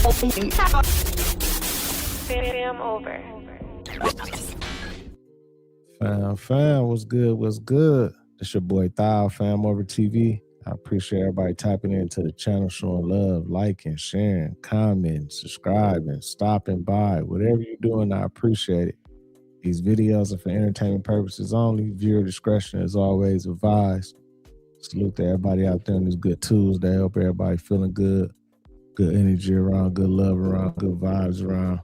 FamOver. Fam, what's good? What's good? It's your boy Thao, FamOver TV. I appreciate everybody tapping into the channel, showing love, liking, sharing, commenting, subscribing, stopping by. Whatever you're doing, I appreciate it. These videos are for entertainment purposes only. Viewer discretion is always advised. Salute to everybody out there in these good Tuesday. Hope everybody feeling good. Good energy around, good love around, good vibes around.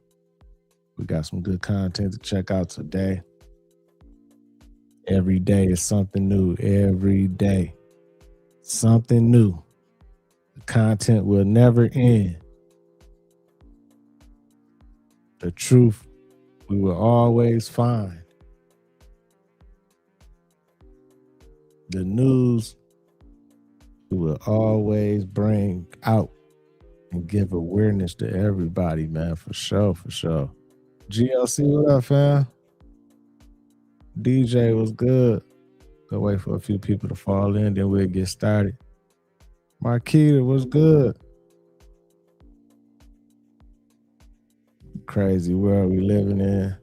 We got some good content to check out today. Every day is something new. Every day. Something new. The content will never end. The truth we will always find. The news we will always bring out and give awareness to everybody, man, for sure, for sure. GLC, what up, fam? DJ was good. Go wait for a few people to fall in, then we'll get started. Marquita was good. Crazy world we living in.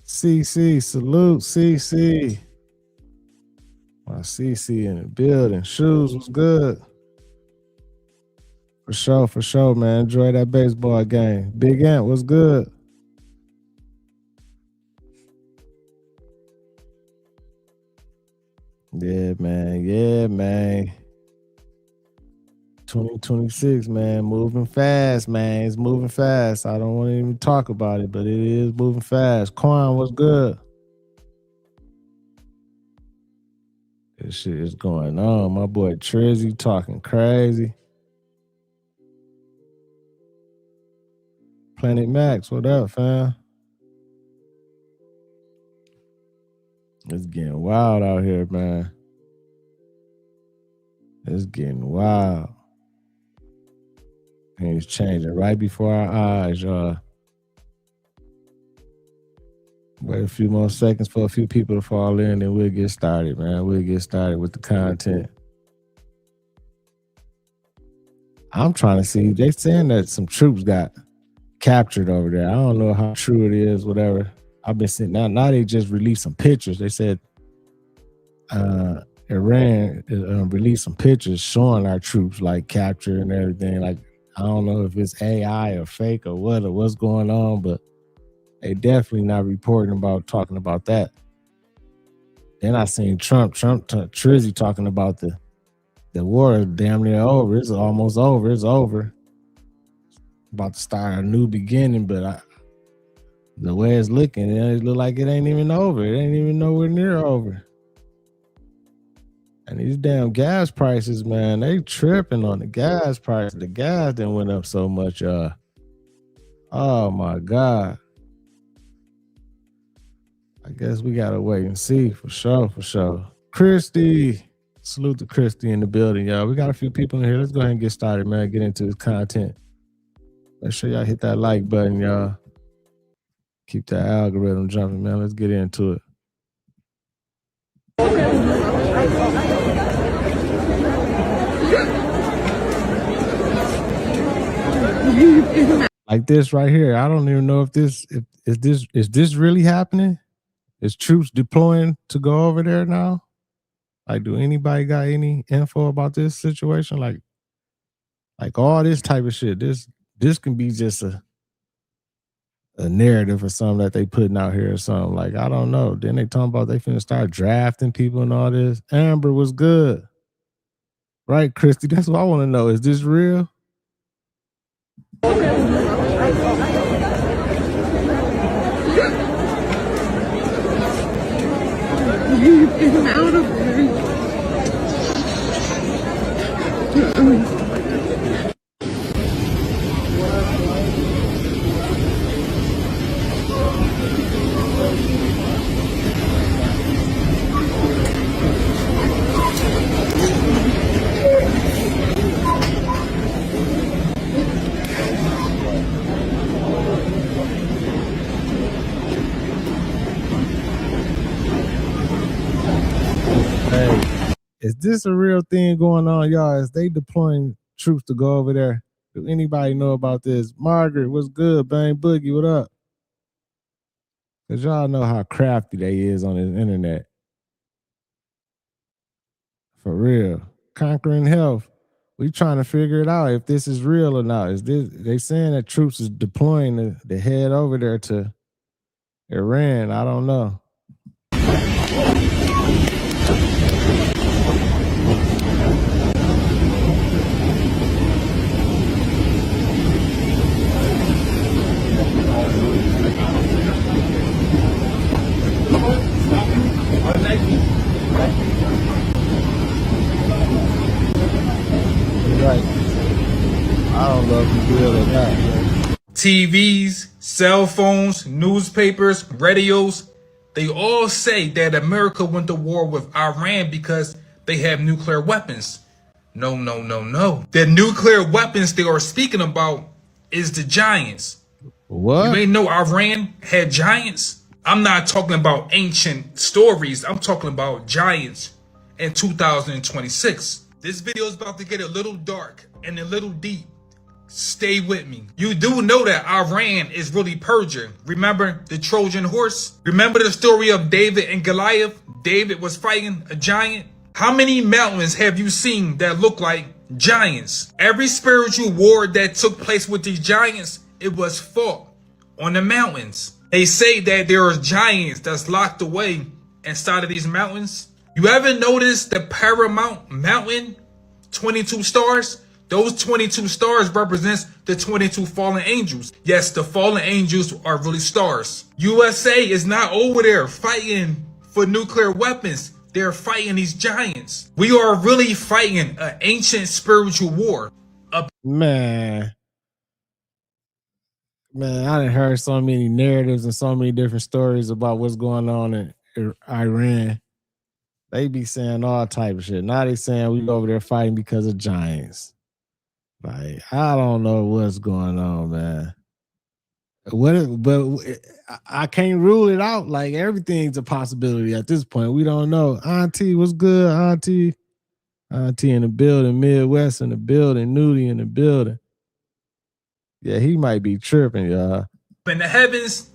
CC, salute, CC. My CC in the building. Shoes was good. For sure, man. Enjoy that baseball game. Big Ant was good. Yeah, man. 2026, man. Moving fast, man. It's moving fast. I don't want to even talk about it, but it is moving fast. Quan was good. This shit is going on. My boy Trizzy talking crazy. Planet Max, what up, fam? It's getting wild out here, man. It's getting wild. Things changing right before our eyes, y'all. Wait a few more seconds for a few people to fall in, and we'll get started, man. We'll get started with the content. I'm trying to see. They saying that some troops got captured over there. I don't know how true it is, whatever. I've been seeing now they just released some pictures. They said Iran released some pictures showing our troops like captured and everything. Like, I don't know if it's AI or fake or what or what's going on, but they definitely not talking about that. Then I seen Trizzy talking about the war is damn near over. It's almost over. It's over. About to start a new beginning, but the way it's looking, it look like it ain't even over. It ain't even nowhere near over. And these damn gas prices, man, they tripping on the gas price. The gas done went up so much, oh my God. I guess we gotta wait and see for sure. Christy, salute to Christy in the building, y'all. We got a few people in here. Let's go ahead and get started, man. Get into this content. Make sure y'all hit that like button, y'all. Keep that algorithm jumping, man. Let's get into it. Like this right here. I don't even know if is this really happening? Is troops deploying to go over there now? Like, do anybody got any info about this situation? Like all this type of shit. This can be just a narrative or something that they putting out here or something. Like, I don't know. Then they talking about they finna start drafting people and all this. Amber was good. Right, Christy? That's what I want to know. Is this real? I'm out of there. Is this a real thing going on, y'all? Is they deploying troops to go over there Do anybody know about this? Margaret, what's good? Bang Boogie, what up? Because y'all know how crafty they is on this internet. For real. Conquering health. We trying to figure it out if this is real or not. Is this they saying that troops is deploying to head over there to Iran? I don't know. Right. I don't know if you will or not. TVs, cell phones, newspapers, radios, they all say that America went to war with Iran because they have nuclear weapons. No, no, no, no. The nuclear weapons they are speaking about is the giants. What? You ain't know Iran had giants? I'm not talking about ancient stories. I'm talking about giants in 2026. This video is about to get a little dark and a little deep. Stay with me. You do know that Iran is really Persia. Remember the Trojan horse? Remember the story of David and Goliath? David was fighting a giant. How many mountains have you seen that look like giants? Every spiritual war that took place with these giants, it was fought on the mountains. They say that there are giants that's locked away inside of these mountains. You ever notice the Paramount Mountain, 22 stars? Those 22 stars represents the 22 fallen angels. Yes, the fallen angels are really stars. USA is not over there fighting for nuclear weapons. They're fighting these giants. We are really fighting an ancient spiritual war. Man, I done heard so many narratives and so many different stories about what's going on in Iran. They be saying all type of shit. Now they saying we over there fighting because of giants. Like, I don't know what's going on, man. I can't rule it out. Like, everything's a possibility at this point. We don't know. Auntie, what's good, Auntie? Auntie in the building, Midwest in the building, Nudie in the building. Yeah, he might be tripping, y'all. In the heavens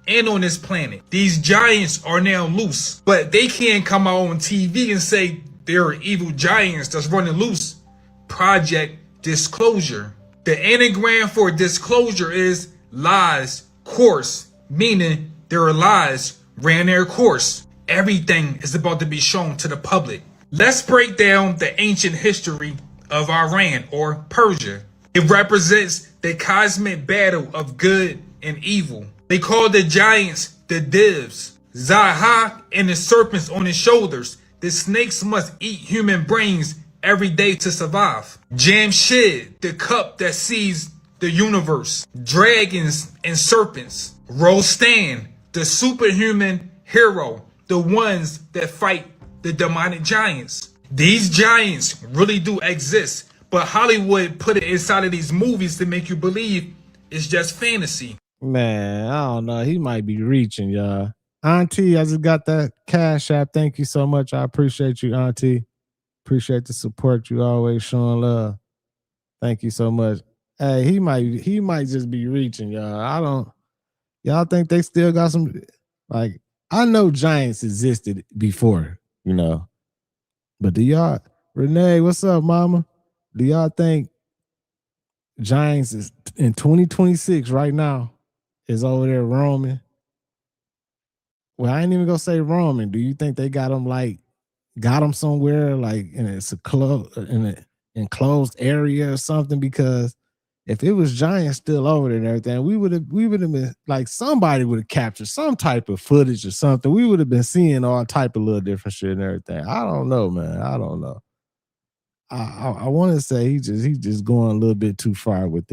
and on this planet, these giants are now loose, but they can't come out on TV and say there are evil giants that's running loose. Project Disclosure. The anagram for disclosure is lies course, meaning their lies ran their course. Everything is about to be shown to the public. Let's break down the ancient history of Iran or Persia. It represents the cosmic battle of good and evil. They call the giants the divs. Zaha and the serpents on his shoulders. The snakes must eat human brains every day to survive. Jamshid, the cup that sees the universe. Dragons and serpents. Rostan, the superhuman hero. The ones that fight the demonic giants. These giants really do exist, but Hollywood put it inside of these movies to make you believe it's just fantasy. Man, I don't know. He might be reaching, y'all. Auntie, I just got that Cash App. Thank you so much. I appreciate you, Auntie. Appreciate the support you always showing love. Thank you so much. Hey, he might just be reaching, y'all. Y'all think they still got some, like, I know giants existed before, but do y'all, Renee, what's up, mama? Do y'all think giants is in 2026 right now is over there roaming? Well, I ain't even gonna say roaming. Do you think they got them somewhere like in an enclosed area or something? Because if it was giants still over there and everything, we would have been like, somebody would have captured some type of footage or something. We would have been seeing all type of little different shit and everything. I don't know, man. I don't know. I want to say he just going a little bit too far with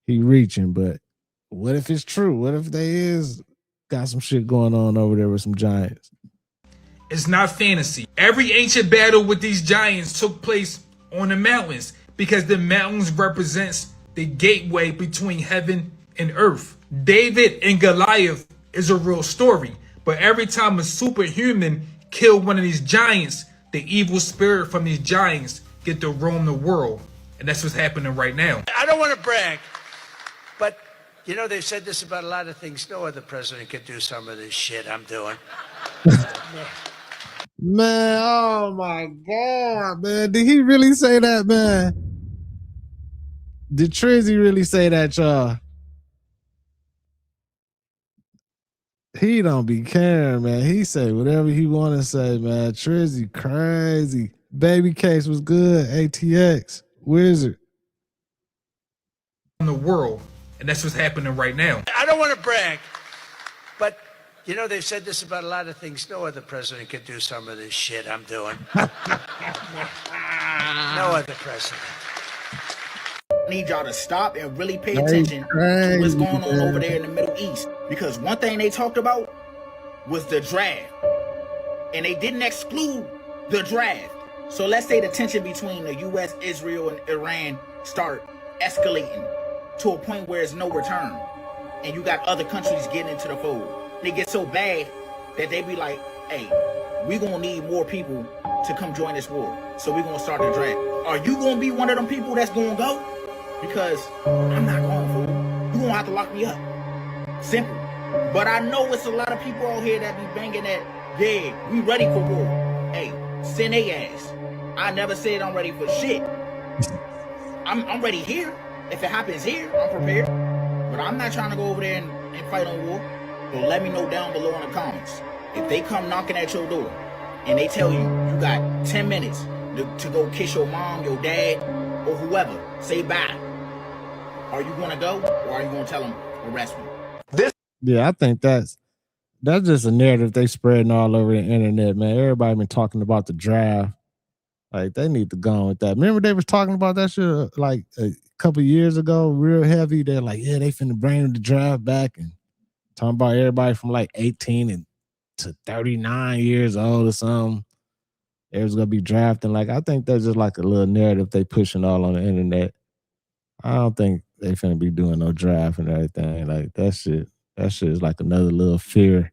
he reaching, but what if it's true? What if they is got some shit going on over there with some giants? It's not fantasy. Every ancient battle with these giants took place on the mountains because the mountains represents the gateway between heaven and earth. David and Goliath is a real story, but every time a superhuman killed one of these giants, the evil spirit from these giants get to roam the world. and that's what's happening right now. I don't want to brag, but you know, they've said this about a lot of things. No other president could do some of this shit I'm doing. Man, oh my God, man. Did he really say that, man? Did Trizzy really say that, y'all? He don't be caring, man. He say whatever he want to say, man. Trizzy crazy. Baby Case was good. ATX. Wizard. In the world, and that's what's happening right now. I don't want to brag, but you know, they've said this about a lot of things. No other president could do some of this shit I'm doing. No other president. I need y'all to stop and really pay attention to what's going on over there in the Middle East. Because one thing they talked about was the draft. And they didn't exclude the draft. So let's say the tension between the U.S., Israel, and Iran start escalating to a point where it's no return. And you got other countries getting into the fold. They get so bad that they be like, hey, we gonna need more people to come join this war. So we gonna start the draft. Are you gonna be one of them people that's gonna go? Because I'm not going for it. You gonna have to lock me up. Simple. But I know it's a lot of people out here that be banging that, yeah, we ready for war. Hey, send they ass. I never said I'm ready for shit. I'm ready here. If it happens here, I'm prepared. But I'm not trying to go over there and fight on war. So let me know down below in the comments. If they come knocking at your door and they tell you you got 10 minutes to go kiss your mom, your dad, or whoever, say bye. Are you gonna go, or are you gonna tell them arrest me? Yeah, I think that's just a narrative they spreading all over the internet, man. Everybody been talking about the draft. Like, they need to go on with that. Remember they was talking about that shit like a couple years ago, real heavy. They're like, yeah, they finna bring the draft back, and talking about everybody from like 18 to 39 years old or something. It was gonna be drafting. Like, I think that's just like a little narrative they pushing all on the internet. I don't think they finna be doing no draft and everything. Like, that shit is like another little fear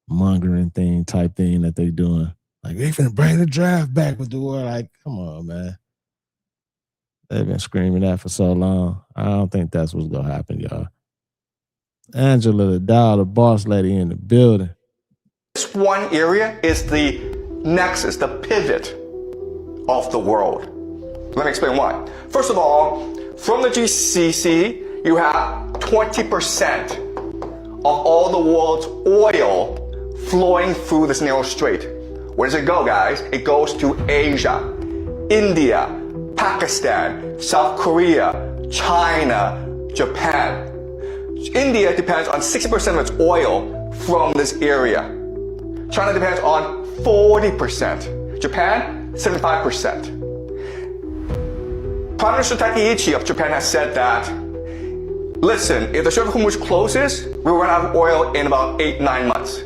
mongering thing type thing that they doing. Like, they finna bring the draft back with the war. Like, come on, man. They've been screaming that for so long. I don't think that's what's gonna happen, y'all. Angela the Dow, the boss lady in the building. This one area is the nexus, the pivot of the world. Let me explain why. First of all, from the GCC, you have 20% of all the world's oil flowing through this narrow strait. Where does it go, guys? It goes to Asia, India, Pakistan, South Korea, China, Japan. India depends on 60% of its oil from this area. China depends on 40%. Japan, 75%. Prime Minister Takeichi of Japan has said that, listen, if the Strait of Hormuz closes, we will run out of oil in about 8-9 months.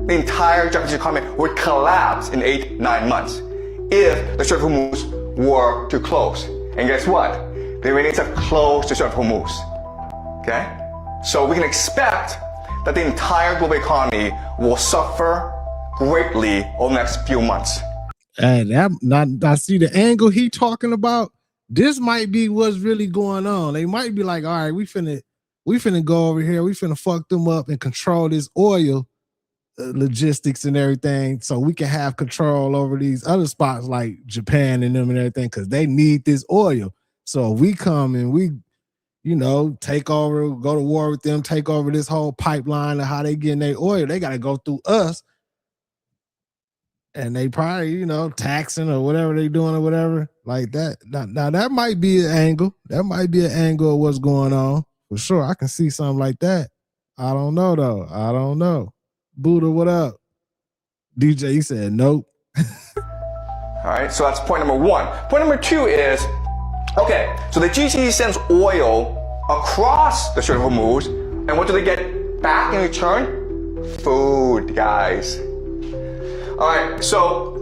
The entire Japanese economy would collapse in 8-9 months if the Strait of Hormuz were to close. And guess what? The Iranians have closed the Strait of Hormuz. Okay? So we can expect that the entire global economy will suffer greatly over the next few months. And I see the angle he talking about. This might be what's really going on. They might be like, all right, we finna go over here. We finna fuck them up and control this oil logistics and everything, so we can have control over these other spots like Japan and them and everything, because they need this oil. So if we come and we, take over, go to war with them, take over this whole pipeline of how they getting their oil, they got to go through us. And they probably, taxing or whatever they doing or whatever like that. Now that might be an angle. That might be an angle of what's going on. For sure, I can see something like that. I don't know, though. I don't know. Buddha, what up? DJ, he said nope. All right, so that's point number one. Point number two is, okay, so the GCC sends oil across the Strait of Hormuz, and what do they get back in return? Food, guys. All right, so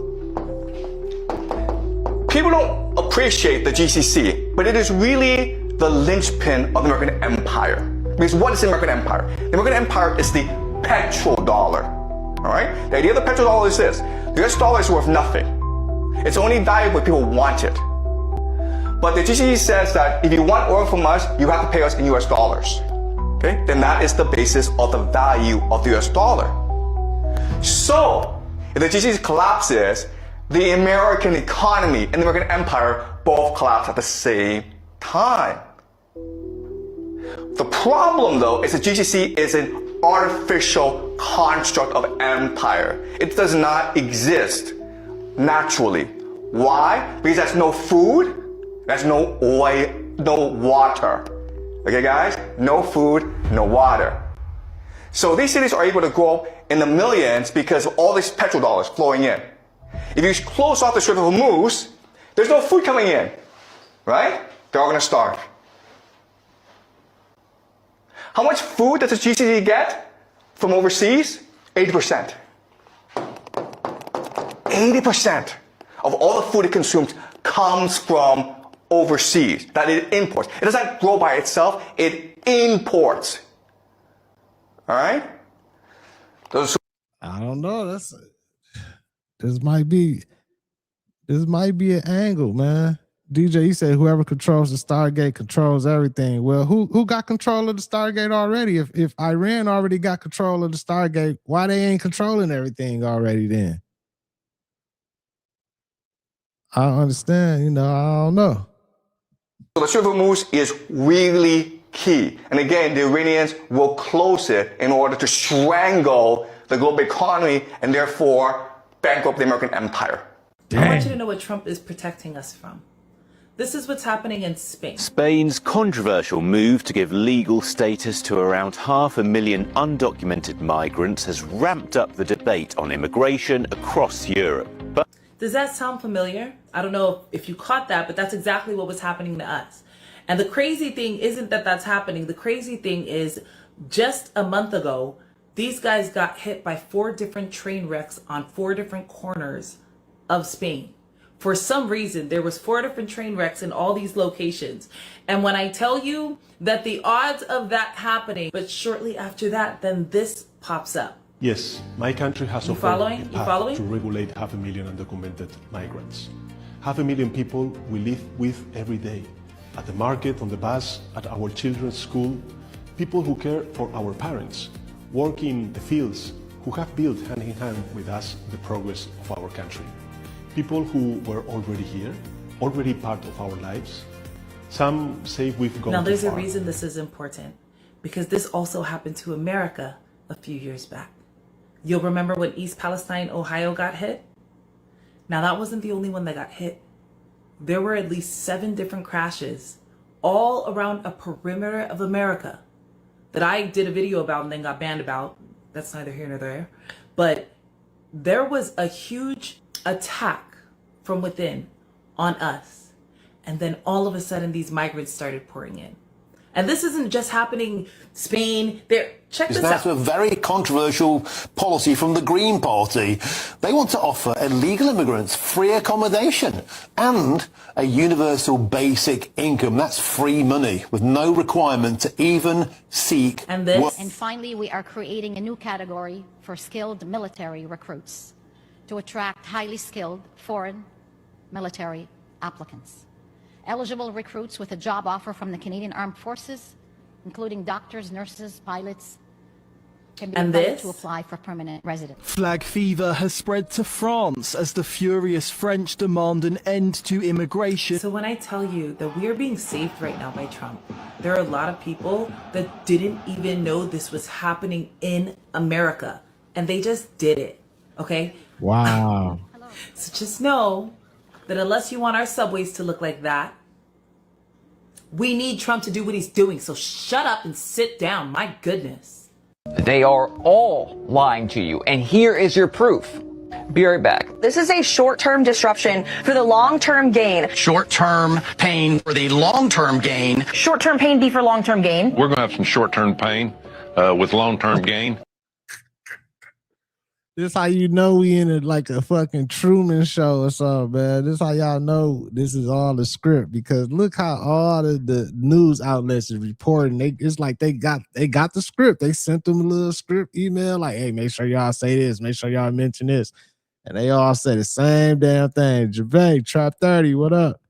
people don't appreciate the GCC, but it is really the linchpin of the American empire. Because what is the American empire? The American empire is the petrodollar. All right? The idea of the petrodollar is this. The US dollar is worth nothing. It's only valuable if people want it. But the GCC says that if you want oil from us, you have to pay us in US dollars. Okay? Then that is the basis of the value of the US dollar. So, if the GCC collapses, the American economy and the American empire both collapse at the same time. The problem, though, is the GCC is an artificial construct of empire. It does not exist naturally. Why? Because there's no food, there's no oil, no water. Okay, guys? No food, no water. So these cities are able to grow in the millions because of all these petrodollars flowing in. If you close off the Strait of Hormuz, there's no food coming in, right? They're all going to starve. How much food does the GCC get from overseas? 80%. 80% of all the food it consumes comes from overseas, that it imports. It doesn't grow by itself, it imports. All right? I don't know. This might be an angle, man. DJ, you said whoever controls the Stargate controls everything. Well, who got control of the Stargate already? If Iran already got control of the Stargate, why they ain't controlling everything already then? I don't understand, I don't know. So the Strait of Hormuz is really key. And again, the Iranians will close it in order to strangle the global economy and therefore bankrupt the American empire. I want you to know what Trump is protecting us from. This is what's happening in Spain. Spain's controversial move to give legal status to around 500,000 undocumented migrants has ramped up the debate on immigration across Europe. But does that sound familiar? I don't know if you caught that, but that's exactly what was happening to us. And the crazy thing isn't that that's happening. The crazy thing is just a month ago, these guys got hit by 4 different train wrecks on 4 different corners of Spain. For some reason, there was 4 different train wrecks in all these locations. And when I tell you that the odds of that happening, but shortly after that, then this pops up. Yes, my country has You offered following? a You path following? to regulate 500,000 undocumented migrants. 500,000 people we live with every day. At the market, on the bus, at our children's school. People who care for our parents, work in the fields, who have built hand in hand with us the progress of our country. People who were already here, already part of our lives. Some say we've gone Now, there's too a far. reason this is important, because this also happened to America a few years back. You'll remember when East Palestine, Ohio got hit? Now, that wasn't the only one that got hit. There were at least 7 different crashes all around a perimeter of America that I did a video about and then got banned about. That's neither here nor there. But there was a huge attack from within on us. And then all of a sudden, these migrants started pouring in. And this isn't just happening Spain. Check this out. That's a very controversial policy from the Green Party. They want to offer illegal immigrants free accommodation and a universal basic income. That's free money with no requirement to even seek work. And finally, we are creating a new category for skilled military recruits to attract highly skilled foreign military applicants. Eligible recruits with a job offer from the Canadian Armed Forces, including doctors, nurses, pilots, can be invited to apply for permanent residence. Flag fever has spread to France as the furious French demand an end to immigration. So when I tell you that we are being saved right now by Trump, there are a lot of people that didn't even know this was happening in America, and they just did it, okay? Wow. So just know that unless you want our subways to look like that, we need Trump to do what he's doing. So shut up and sit down. My goodness. They are all lying to you. And here is your proof. Be right back. This is a short-term disruption for the long-term gain. Short-term pain for the long-term gain. Short-term pain be for long-term gain. We're going to have some short-term pain with long-term gain. This how you know we in a fucking Truman Show or something, man. This how y'all know this is all a script, because look how all the news outlets is reporting. It's like they got the script. They sent them a little script email like, hey, make sure y'all say this, make sure y'all mention this. And they all say the same damn thing. Gervais, Trap 30, what up?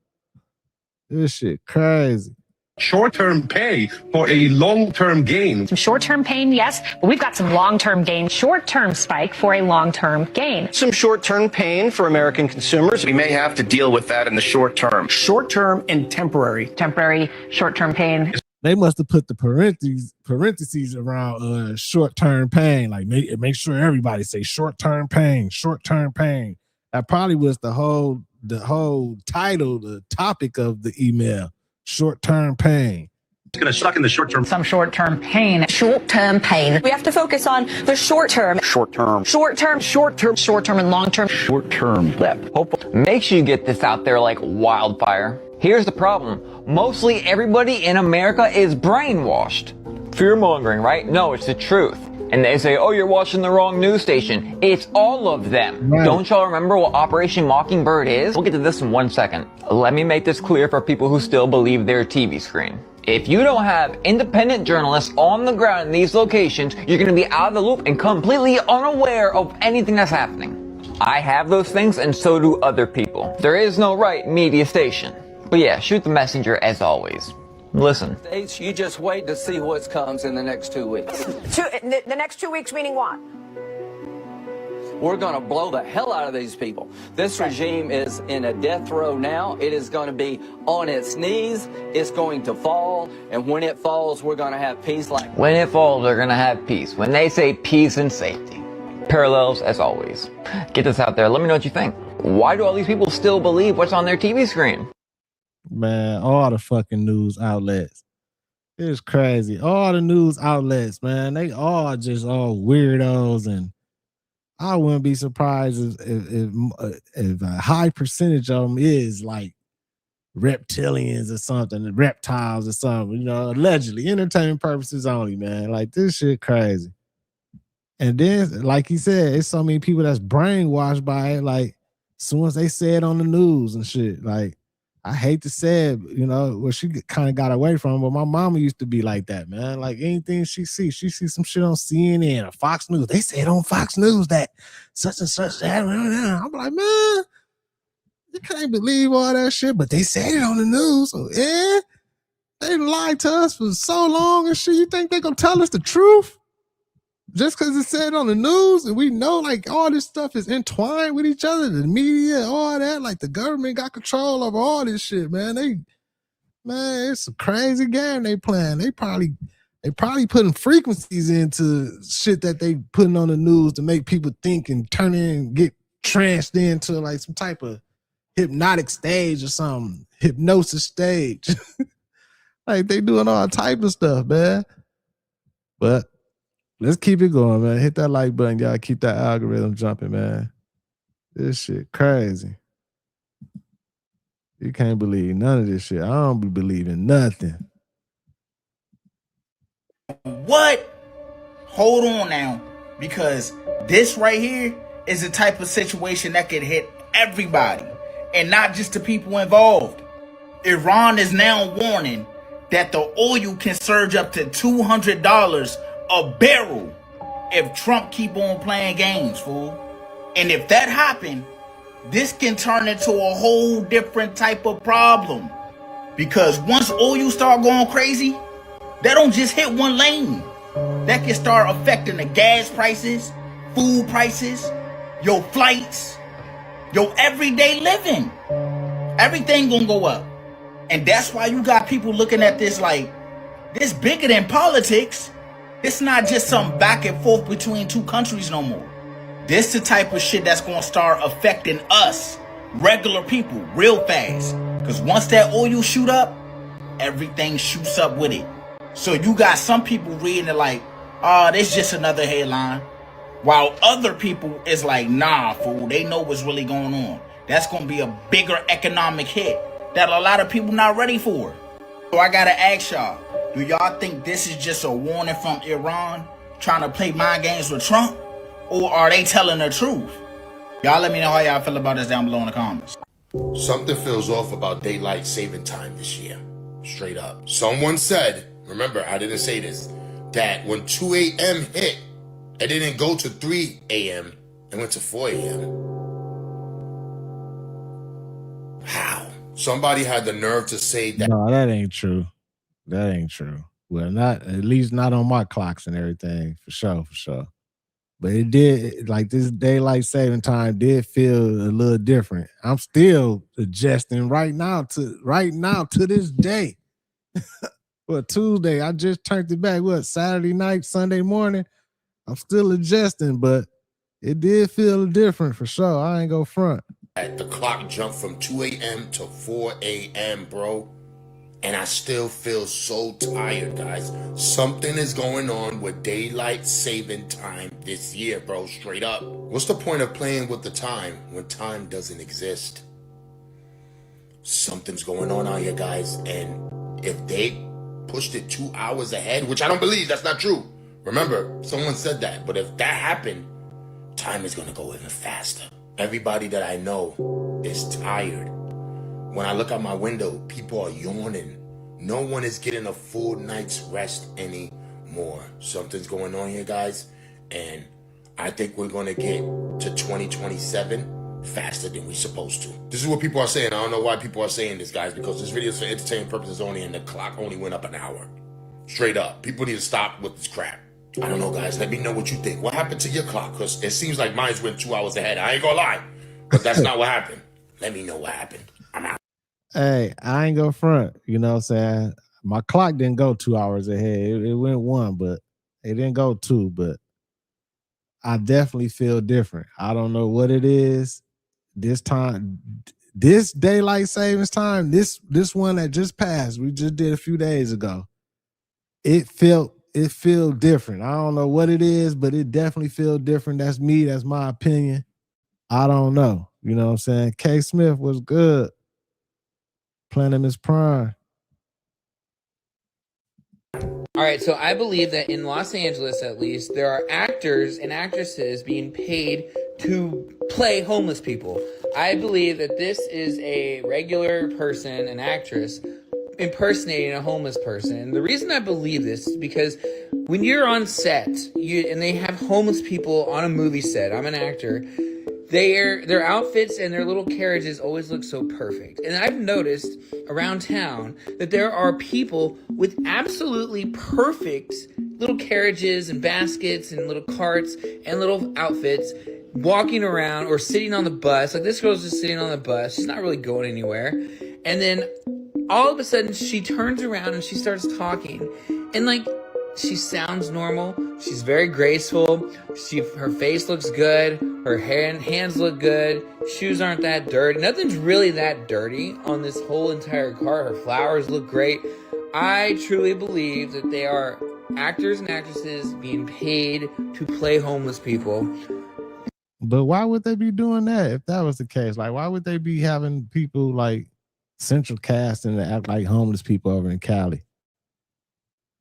This shit crazy. Short-term pay for a long-term gain. Some short-term pain, yes, but we've got some long-term gain. Short-term spike for a long-term gain. Some short-term pain for American consumers. We may have to deal with that in the short term. Short-term and temporary. Temporary, short-term pain. They must have put the parentheses around short-term pain. Like make sure everybody say short-term pain, short-term pain. That probably was the whole title, the topic of the email. Short-term pain. It's going to suck in the short term. Some short-term pain. Short-term pain. We have to focus on the short term. Short term. Short term. Short term, and long term. Short term blip. Make sure you get this out there like wildfire. Here's the problem. Mostly everybody in America is brainwashed. Fear-mongering, right? No, it's the truth. And they say, oh, you're watching the wrong news station. It's all of them. Right. Don't y'all remember what Operation Mockingbird is? We'll get to this in 1 second. Let me make this clear for people who still believe their TV screen. If you don't have independent journalists on the ground in these locations, you're going to be out of the loop and completely unaware of anything that's happening. I have those things, and so do other people. There is no right media station. But yeah, shoot the messenger as always. Listen. You just wait to see what comes in the next 2 weeks. The next 2 weeks meaning what? We're going to blow the hell out of these people. This regime is in a death row now. It is going to be on its knees. It's going to fall. And when it falls, we're going to have peace. When it falls, they're going to have peace. When they say peace and safety. Parallels as always. Get this out there. Let me know what you think. Why do all these people still believe what's on their TV screen? Man, all the fucking news outlets. It's crazy. All the news outlets, man, they all just all weirdos, and I wouldn't be surprised if a high percentage of them is like reptilians or something, reptiles or something, you know, allegedly, entertainment purposes only, man. Like, this shit crazy. And then, like he said, it's so many people that's brainwashed by it, like, as soon as they say it on the news and shit, like, I hate to say it, you know, well, she kind of got away from it, but my mama used to be like that, man. Like, anything she sees some shit on CNN or Fox News. They said on Fox News that such and such. That. I'm like, man, you can't believe all that shit, but they said it on the news. So, yeah, they lied to us for so long and shit. You think they gonna tell us the truth? Just because it said on the news and we know like all this stuff is entwined with each other, the media, all that, like the government got control over all this shit, man. It's a crazy game they playing. They probably putting frequencies into shit that they putting on the news to make people think and turn in and get tranced into like some type of hypnotic stage or something, hypnosis stage. Like they doing all type of stuff, man. But let's keep it going, man. Hit that like button, y'all. Keep that algorithm jumping, man. This shit crazy. You can't believe none of this shit. I don't be believing nothing. What? Hold on now. Because this right here is the type of situation that could hit everybody and not just the people involved. Iran is now warning that the oil can surge up to $200 a barrel if Trump keep on playing games, fool. And if that happen, this can turn into a whole different type of problem. Because once oil start going crazy, that don't just hit one lane. That can start affecting the gas prices, food prices, your flights, your everyday living. Everything gonna go up. And that's why you got people looking at this like, this bigger than politics. It's not just some back and forth between two countries no more. This the type of shit that's gonna start affecting us, regular people, real fast. Because once that oil shoot up, everything shoots up with it. So you got some people reading it like, oh, this just another headline. While other people is like, nah, fool, they know what's really going on. That's gonna be a bigger economic hit that a lot of people not ready for. So I gotta ask y'all, do y'all think this is just a warning from Iran trying to play mind games with Trump? Or are they telling the truth? Y'all let me know how y'all feel about this down below in the comments. Something feels off about daylight saving time this year. Straight up. Someone said, remember, I didn't say this, that when 2 a.m. hit, it didn't go to 3 a.m. It went to 4 a.m. How? Somebody had the nerve to say that. No, that ain't true. That ain't true. Well, not at least not on my clocks and everything, for sure. But it did, like, this daylight saving time did feel a little different. I'm still adjusting right now to this day. Well, Tuesday, I just turned it back. What, Saturday night, Sunday morning? I'm still adjusting, but it did feel different for sure. I ain't go front. The clock jumped from 2 a.m. to 4 a.m., bro. And I still feel so tired, guys. Something is going on with daylight saving time this year, bro, straight up. What's the point of playing with the time when time doesn't exist? Something's going on out here, guys. And if they pushed it 2 hours ahead, which I don't believe, that's not true. Remember, someone said that. But if that happened, time is going to go even faster. Everybody that I know is tired. When I look out my window, people are yawning. No one is getting a full night's rest anymore. Something's going on here, guys. And I think we're going to get to 2027 faster than we're supposed to. This is what people are saying. I don't know why people are saying this, guys, because this video is for entertainment purposes only, and the clock only went up an hour. Straight up. People need to stop with this crap. I don't know, guys. Let me know what you think. What happened to your clock? Because it seems like mine's went 2 hours ahead. I ain't gonna lie. But that's not what happened. Let me know what happened. I'm out. Hey, I ain't go front. You know what I'm saying? My clock didn't go 2 hours ahead. It went 1, but it didn't go 2. But I definitely feel different. I don't know what it is. This time, this daylight savings time, this one that just passed, we just did a few days ago. It felt different. I don't know what it is, but it definitely feels different. That's me. That's my opinion. I don't know. You know what I'm saying? K Smith was good. Planet is prime. All right, so I believe that in Los Angeles, at least, there are actors and actresses being paid to play homeless people. I believe that this is a regular person, an actress, impersonating a homeless person. And the reason I believe this is because when you're on set, and they have homeless people on a movie set, I'm an actor, their outfits and their little carriages always look so perfect. And I've noticed around town that there are people with absolutely perfect little carriages and baskets and little carts and little outfits walking around or sitting on the bus. Like, this girl's just sitting on the bus. She's not really going anywhere. And then all of a sudden she turns around and she starts talking. And like, she sounds normal. She's very graceful. Her face looks good. Her hands look good. Shoes aren't that dirty. Nothing's really that dirty on this whole entire car. Her flowers look great. I truly believe that they are actors and actresses being paid to play homeless people. But why would they be doing that if that was the case? Like, why would they be having people like central casting to act like homeless people over in Cali?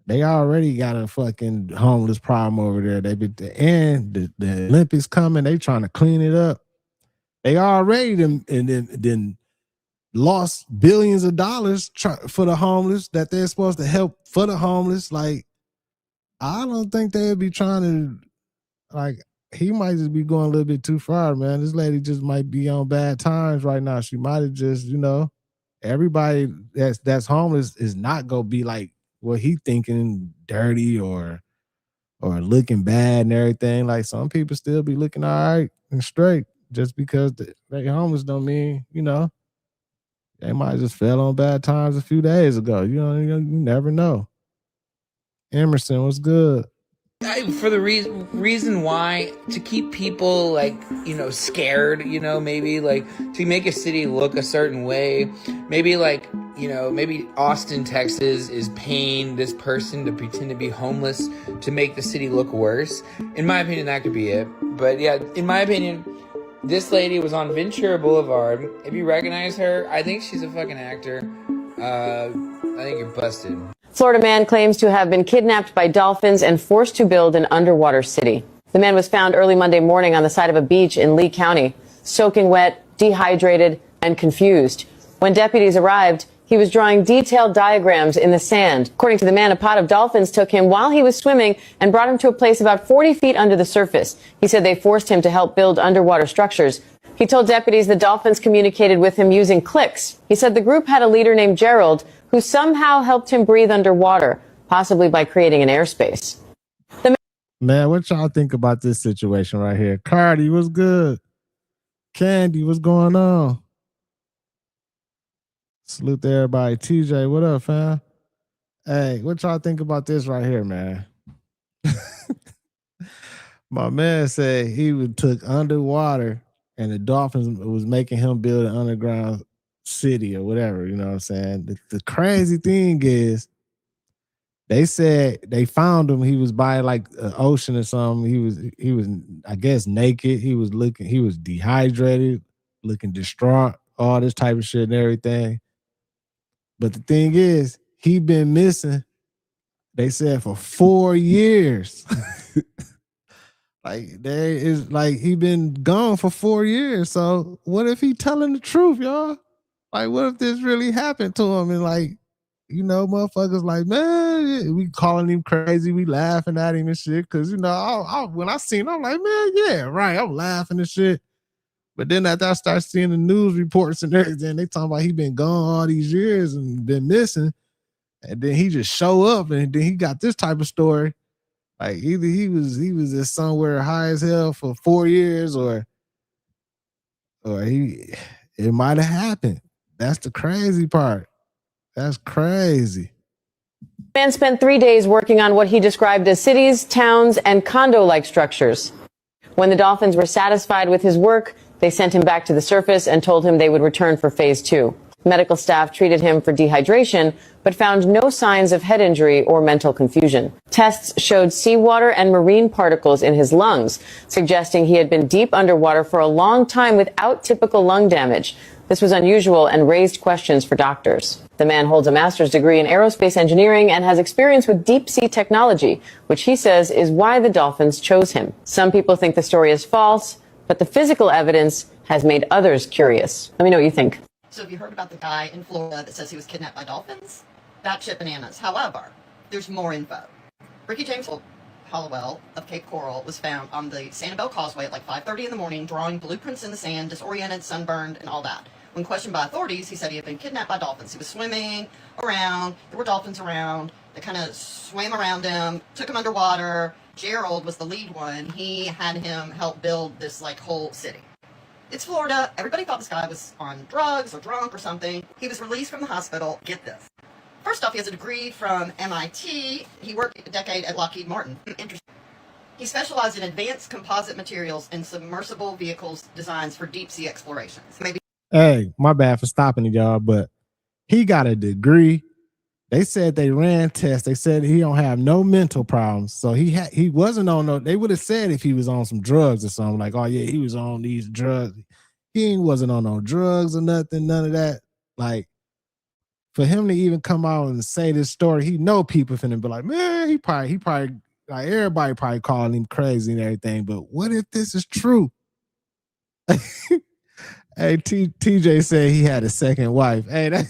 They already got a fucking homeless problem over there. The Olympics coming. They trying to clean it up. They already then lost billions of dollars for the homeless that they're supposed to help for the homeless. Like, I don't think they'd be trying to, like, he might just be going a little bit too far, man. This lady just might be on bad times right now. She might have just, everybody that's homeless is not gonna be like what he thinking, dirty or looking bad and everything. Like, some people still be looking all right and straight. Just because they homeless don't mean, they might have just fell on bad times a few days ago. You never know. Emerson was good. For the reason why, to keep people scared, maybe like to make a city look a certain way, maybe maybe Austin, Texas is paying this person to pretend to be homeless to make the city look worse. In my opinion, that could be it. But yeah, in my opinion, this lady was on Ventura Boulevard. If you recognize her, I think she's a fucking actor. I think you're busted. Florida man claims to have been kidnapped by dolphins and forced to build an underwater city. The man was found early Monday morning on the side of a beach in Lee County, soaking wet, dehydrated, and confused. When deputies arrived, he was drawing detailed diagrams in the sand. According to the man, a pod of dolphins took him while he was swimming and brought him to a place about 40 feet under the surface. He said they forced him to help build underwater structures. He told deputies the dolphins communicated with him using clicks. He said the group had a leader named Gerald who somehow helped him breathe underwater, possibly by creating an airspace. Man, what y'all think about this situation right here? Cardi, what's good? Candy, what's going on? Salute to everybody. TJ, what up, fam? Hey, what y'all think about this right here, man? My man said he took underwater and the dolphins was making him build an underground city or whatever, you know what I'm saying? The crazy thing is they said they found him. He was by like an ocean or something. He was I guess naked. He was dehydrated, looking distraught, all this type of shit and everything. But the thing is, he been missing, they said, for 4 years. He been gone for 4 years. So what if he telling the truth, y'all? Like, what if this really happened to him? And like, you know, motherfuckers like, man, we calling him crazy, we laughing at him and shit. Cause you know, when I seen him, I'm like, man, yeah, right. I'm laughing and shit. But then after I start seeing the news reports and everything, they talking about he been gone all these years and been missing. And then he just show up and then he got this type of story. Like either he was just somewhere high as hell for 4 years or it might have happened. That's the crazy part. That's crazy. The man spent 3 days working on what he described as cities, towns, and condo-like structures. When the dolphins were satisfied with his work, they sent him back to the surface and told him they would return for phase 2. Medical staff treated him for dehydration, but found no signs of head injury or mental confusion. Tests showed seawater and marine particles in his lungs, suggesting he had been deep underwater for a long time without typical lung damage. This was unusual and raised questions for doctors. The man holds a master's degree in aerospace engineering and has experience with deep sea technology, which he says is why the dolphins chose him. Some people think the story is false, but the physical evidence has made others curious. Let me know what you think. So have you heard about the guy in Florida that says he was kidnapped by dolphins? That shit bananas. However, there's more info. Ricky James Hollowell of Cape Coral was found on the Sanibel Causeway at like 5:30 in the morning, drawing blueprints in the sand, disoriented, sunburned, and all that. When questioned by authorities, he said he had been kidnapped by dolphins. He was swimming around. There were dolphins around. They kind of swam around him, took him underwater. Gerald was the lead one. He had him help build this like whole city. It's Florida. Everybody thought this guy was on drugs or drunk or something. He was released from the hospital. Get this. First off, he has a degree from MIT. He worked a decade at Lockheed Martin. Interesting. He specialized in advanced composite materials and submersible vehicles designs for deep sea explorations. Maybe. Hey, my bad for stopping it, y'all, but he got a degree. They said they ran tests. They said he don't have no mental problems. So he wasn't on no, they would have said if he was on some drugs or something, like, oh yeah, he was on these drugs. He wasn't on no drugs or nothing, none of that. Like, for him to even come out and say this story, he know people finna be like, man, he probably like everybody probably calling him crazy and everything. But what if this is true? Hey, TJ said he had a second wife. Hey, that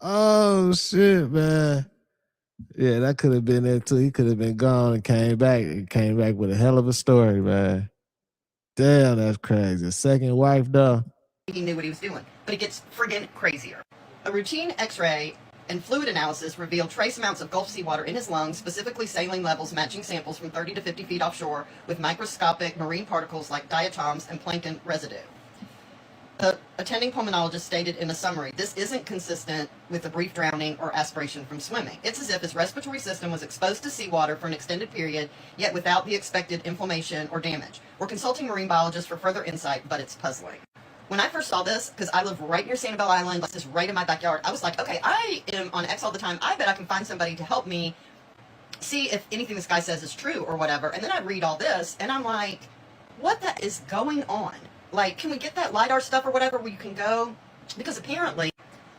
oh shit, man. Yeah, that could have been it too. He could have been gone and came back with a hell of a story, man. Damn, that's crazy. A second wife, though. he knew what he was doing. But it gets friggin' crazier. A routine x-ray and fluid analysis revealed trace amounts of Gulf seawater in his lungs, specifically saline levels matching samples from 30 to 50 feet offshore with microscopic marine particles like diatoms and plankton residue. The attending pulmonologist stated in a summary, this isn't consistent with a brief drowning or aspiration from swimming. It's as if his respiratory system was exposed to seawater for an extended period, yet without the expected inflammation or damage. We're consulting marine biologists for further insight, but it's puzzling. When I first saw this, because I live right near Sanibel Island, like this right in my backyard, I was like, okay, I am on X all the time. I bet I can find somebody to help me see if anything this guy says is true or whatever. And then I read all this, and I'm like, what the is going on? Like, can we get that LiDAR stuff or whatever where you can go? Because apparently,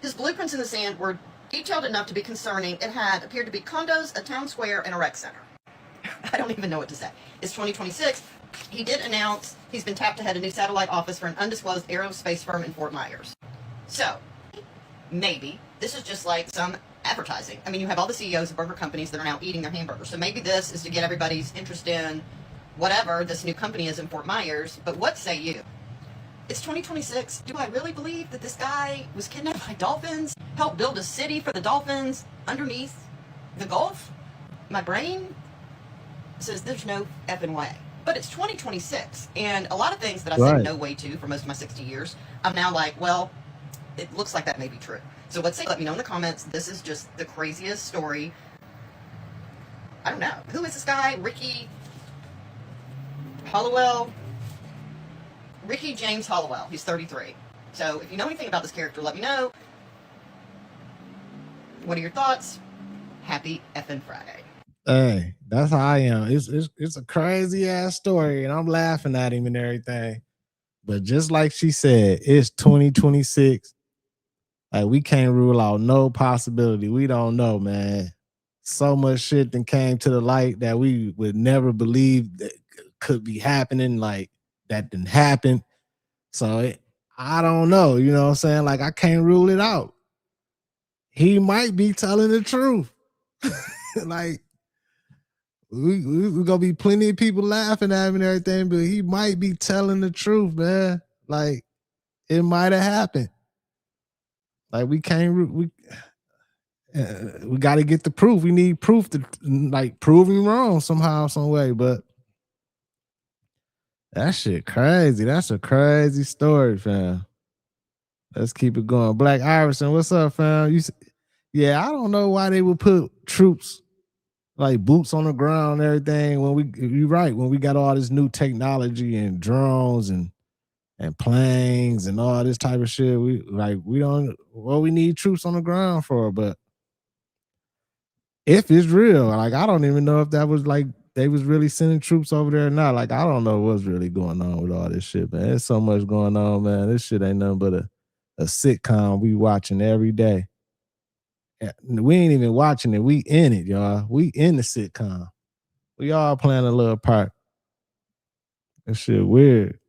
his blueprints in the sand were detailed enough to be concerning. It had appeared to be condos, a town square, and a rec center. I don't even know what to say. It's 2026. He did announce he's been tapped to head a new satellite office for an undisclosed aerospace firm in Fort Myers. So, maybe this is just like some advertising. I mean, you have all the CEOs of burger companies that are now eating their hamburgers. So maybe this is to get everybody's interest in whatever this new company is in Fort Myers. But what say you? It's 2026. Do I really believe that this guy was kidnapped by dolphins, helped build a city for the dolphins underneath the Gulf? My brain says there's no effing way. But it's 2026, and a lot of things that I said no way to for most of my 60 years, I'm now like, well, it looks like that may be true. So let me know in the comments. This is just the craziest story. I don't know. Who is this guy? Ricky Hollowell? Ricky James Hollowell. He's 33. So if you know anything about this character, let me know. What are your thoughts? Happy effing Friday. Hey, that's how I am. It's a crazy ass story, and I'm laughing at him and everything. But just like she said, it's 2026. Like, we can't rule out no possibility. We don't know, man. So much shit that came to the light that we would never believe that could be happening. Like, that didn't happen. So I don't know. You know what I'm saying? Like, I can't rule it out. He might be telling the truth. Like, we're gonna be plenty of people laughing at him and everything, but he might be telling the truth, man. Like, it might have happened. Like, we got to get the proof. We need proof to, like, prove him wrong somehow, some way. But that shit crazy. That's a crazy story, fam. Let's keep it going. Black Iverson, what's up, fam? Yeah, I don't know why they would put troops, like boots on the ground and everything. You're right, when we got all this new technology and drones and planes and all this type of shit, we need troops on the ground for. But if it's real, like, I don't even know if that was like they was really sending troops over there or not. Like, I don't know what's really going on with all this shit, man. There's so much going on, man. This shit ain't nothing but a sitcom we watching every day. We ain't even watching it. We in it, y'all. We in the sitcom. We all playing a little part. That shit weird.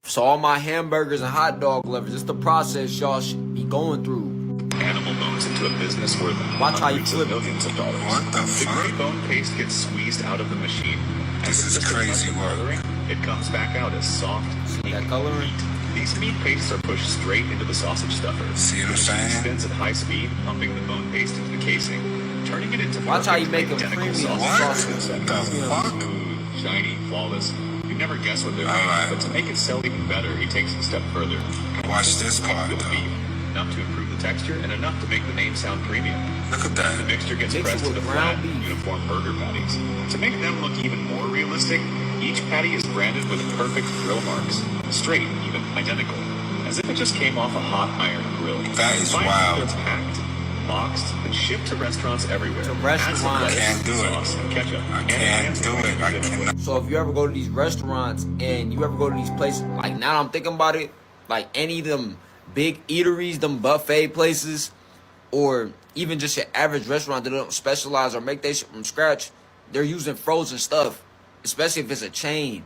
So all my hamburgers and hot dog lovers, it's the process y'all should be going through. Animal bones into a business worth hundreds of millions of dollars. What the fuck? The gray bone paste gets squeezed out of the machine. This is crazy work. It comes back out as soft, sneaky meat. These meat pastes are pushed straight into the sausage stuffer. See what I'm saying? It spins at high speed, pumping the bone paste into the casing, turning it into watch how you make them identical premium sausage. sausage. Smooth, shiny, flawless. You never guess what they're making, but to make it sell even better, he takes it a step further. Watch this part, enough to improve the texture and enough to make the name sound premium. Look at that. The mixture gets pressed into flat, uniform burger patties. To make them look even more realistic, each patty is branded with perfect grill marks. Straight, even identical. As if it just came off a hot iron grill. That is wild. They're packed, boxed, and shipped to restaurants everywhere. To restaurants. I can't do it. Ketchup. I can't do it. I cannot. So if you ever go to these restaurants and you ever go to these places, like now I'm thinking about it, like any of them big eateries, them buffet places, or even just your average restaurant that don't specialize or make their shit from scratch, they're using frozen stuff, especially if it's a chain.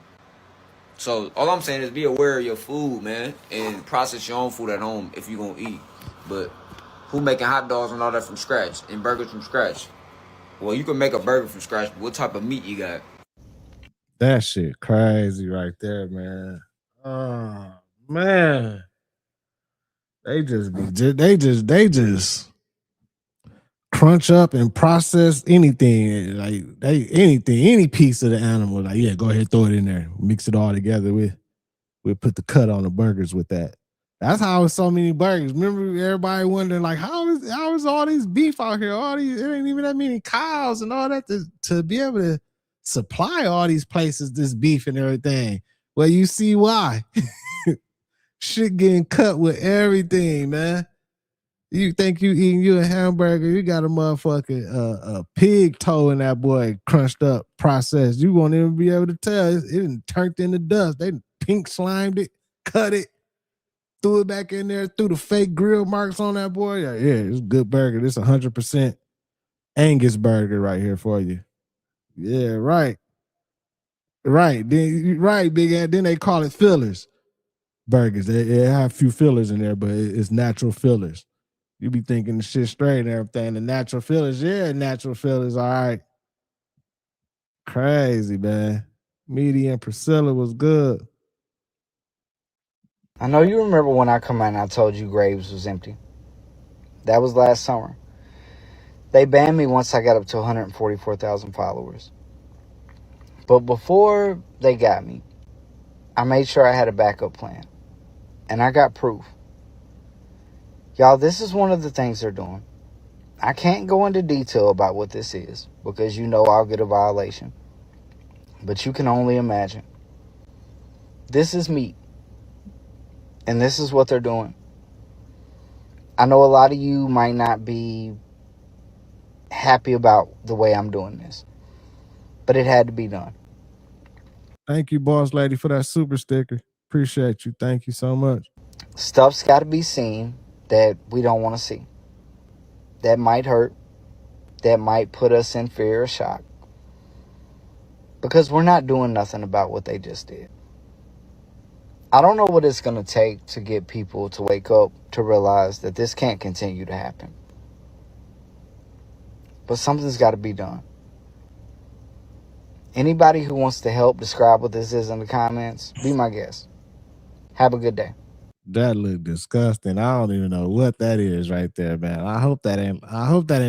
So all I'm saying is be aware of your food, man, and process your own food at home if you're gonna eat. But who making hot dogs and all that from scratch and burgers from scratch? Well, you can make a burger from scratch, but what type of meat you got? That shit crazy right there, man. Oh man. They just crunch up and process anything, like any piece of the animal. Like, yeah, go ahead, throw it in there, mix it all together. We'll put the cut on the burgers with that. That's how it's so many burgers. Remember, everybody wondering, like, how is all this beef out here? There ain't even that many cows and all that to be able to supply all these places this beef and everything. Well, you see why. Shit getting cut with everything, man. You think you eating you a hamburger, you got a motherfucking a pig toe in that boy, crunched up, processed. You won't even be able to tell. It turned into dust. They pink slimed it, cut it, threw it back in there, threw the fake grill marks on that boy. Yeah, it's a good burger. This 100% Angus burger right here for you. Yeah, right. Right. Right, big ass. Then they call it fillers burgers. They have a few fillers in there, but it's natural fillers. You be thinking the shit straight and everything. The natural feelings, yeah, natural feelings, all right. Crazy, man. Meaty and Priscilla was good. I know you remember when I come out and I told you Graves was empty. That was last summer. They banned me once I got up to 144,000 followers. But before they got me, I made sure I had a backup plan. And I got proof. Y'all, this is one of the things they're doing. I can't go into detail about what this is because you know I'll get a violation. But you can only imagine. This is meat. And this is what they're doing. I know a lot of you might not be happy about the way I'm doing this. But it had to be done. Thank you, boss lady, for that super sticker. Appreciate you. Thank you so much. Stuff's got to be seen that we don't want to see. That might hurt. That might put us in fear or shock. Because we're not doing nothing about what they just did. I don't know what it's going to take to get people to wake up to realize that this can't continue to happen. But something's got to be done. Anybody who wants to help describe what this is in the comments, be my guest. Have a good day. That looked disgusting. I don't even know what that is right there, man. I hope that ain't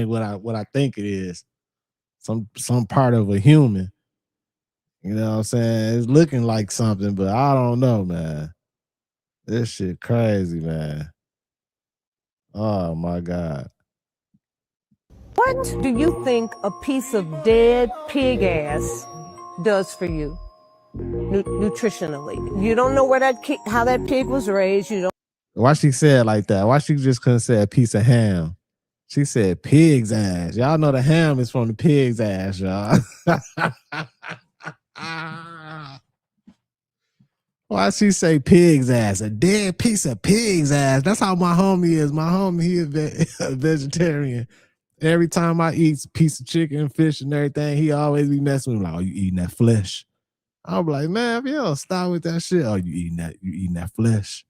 what I think it is. Some part of a human. You know what I'm saying? It's looking like something, but I don't know, man. This shit crazy, man. Oh my God. What do you think a piece of dead pig ass does for you nutritionally? You don't know where how that pig was raised. You don't. Why she said like that? Why she just couldn't say a piece of ham? She said pig's ass. Y'all know the ham is from the pig's ass, y'all. Why she say pig's ass? A dead piece of pig's ass. That's how my homie is. My homie, he is a vegetarian. Every time I eat a piece of chicken, fish, and everything, he always be messing with me like, oh, you eating that flesh? I'm like, man, if you don't stop with that shit, oh, you eating that flesh?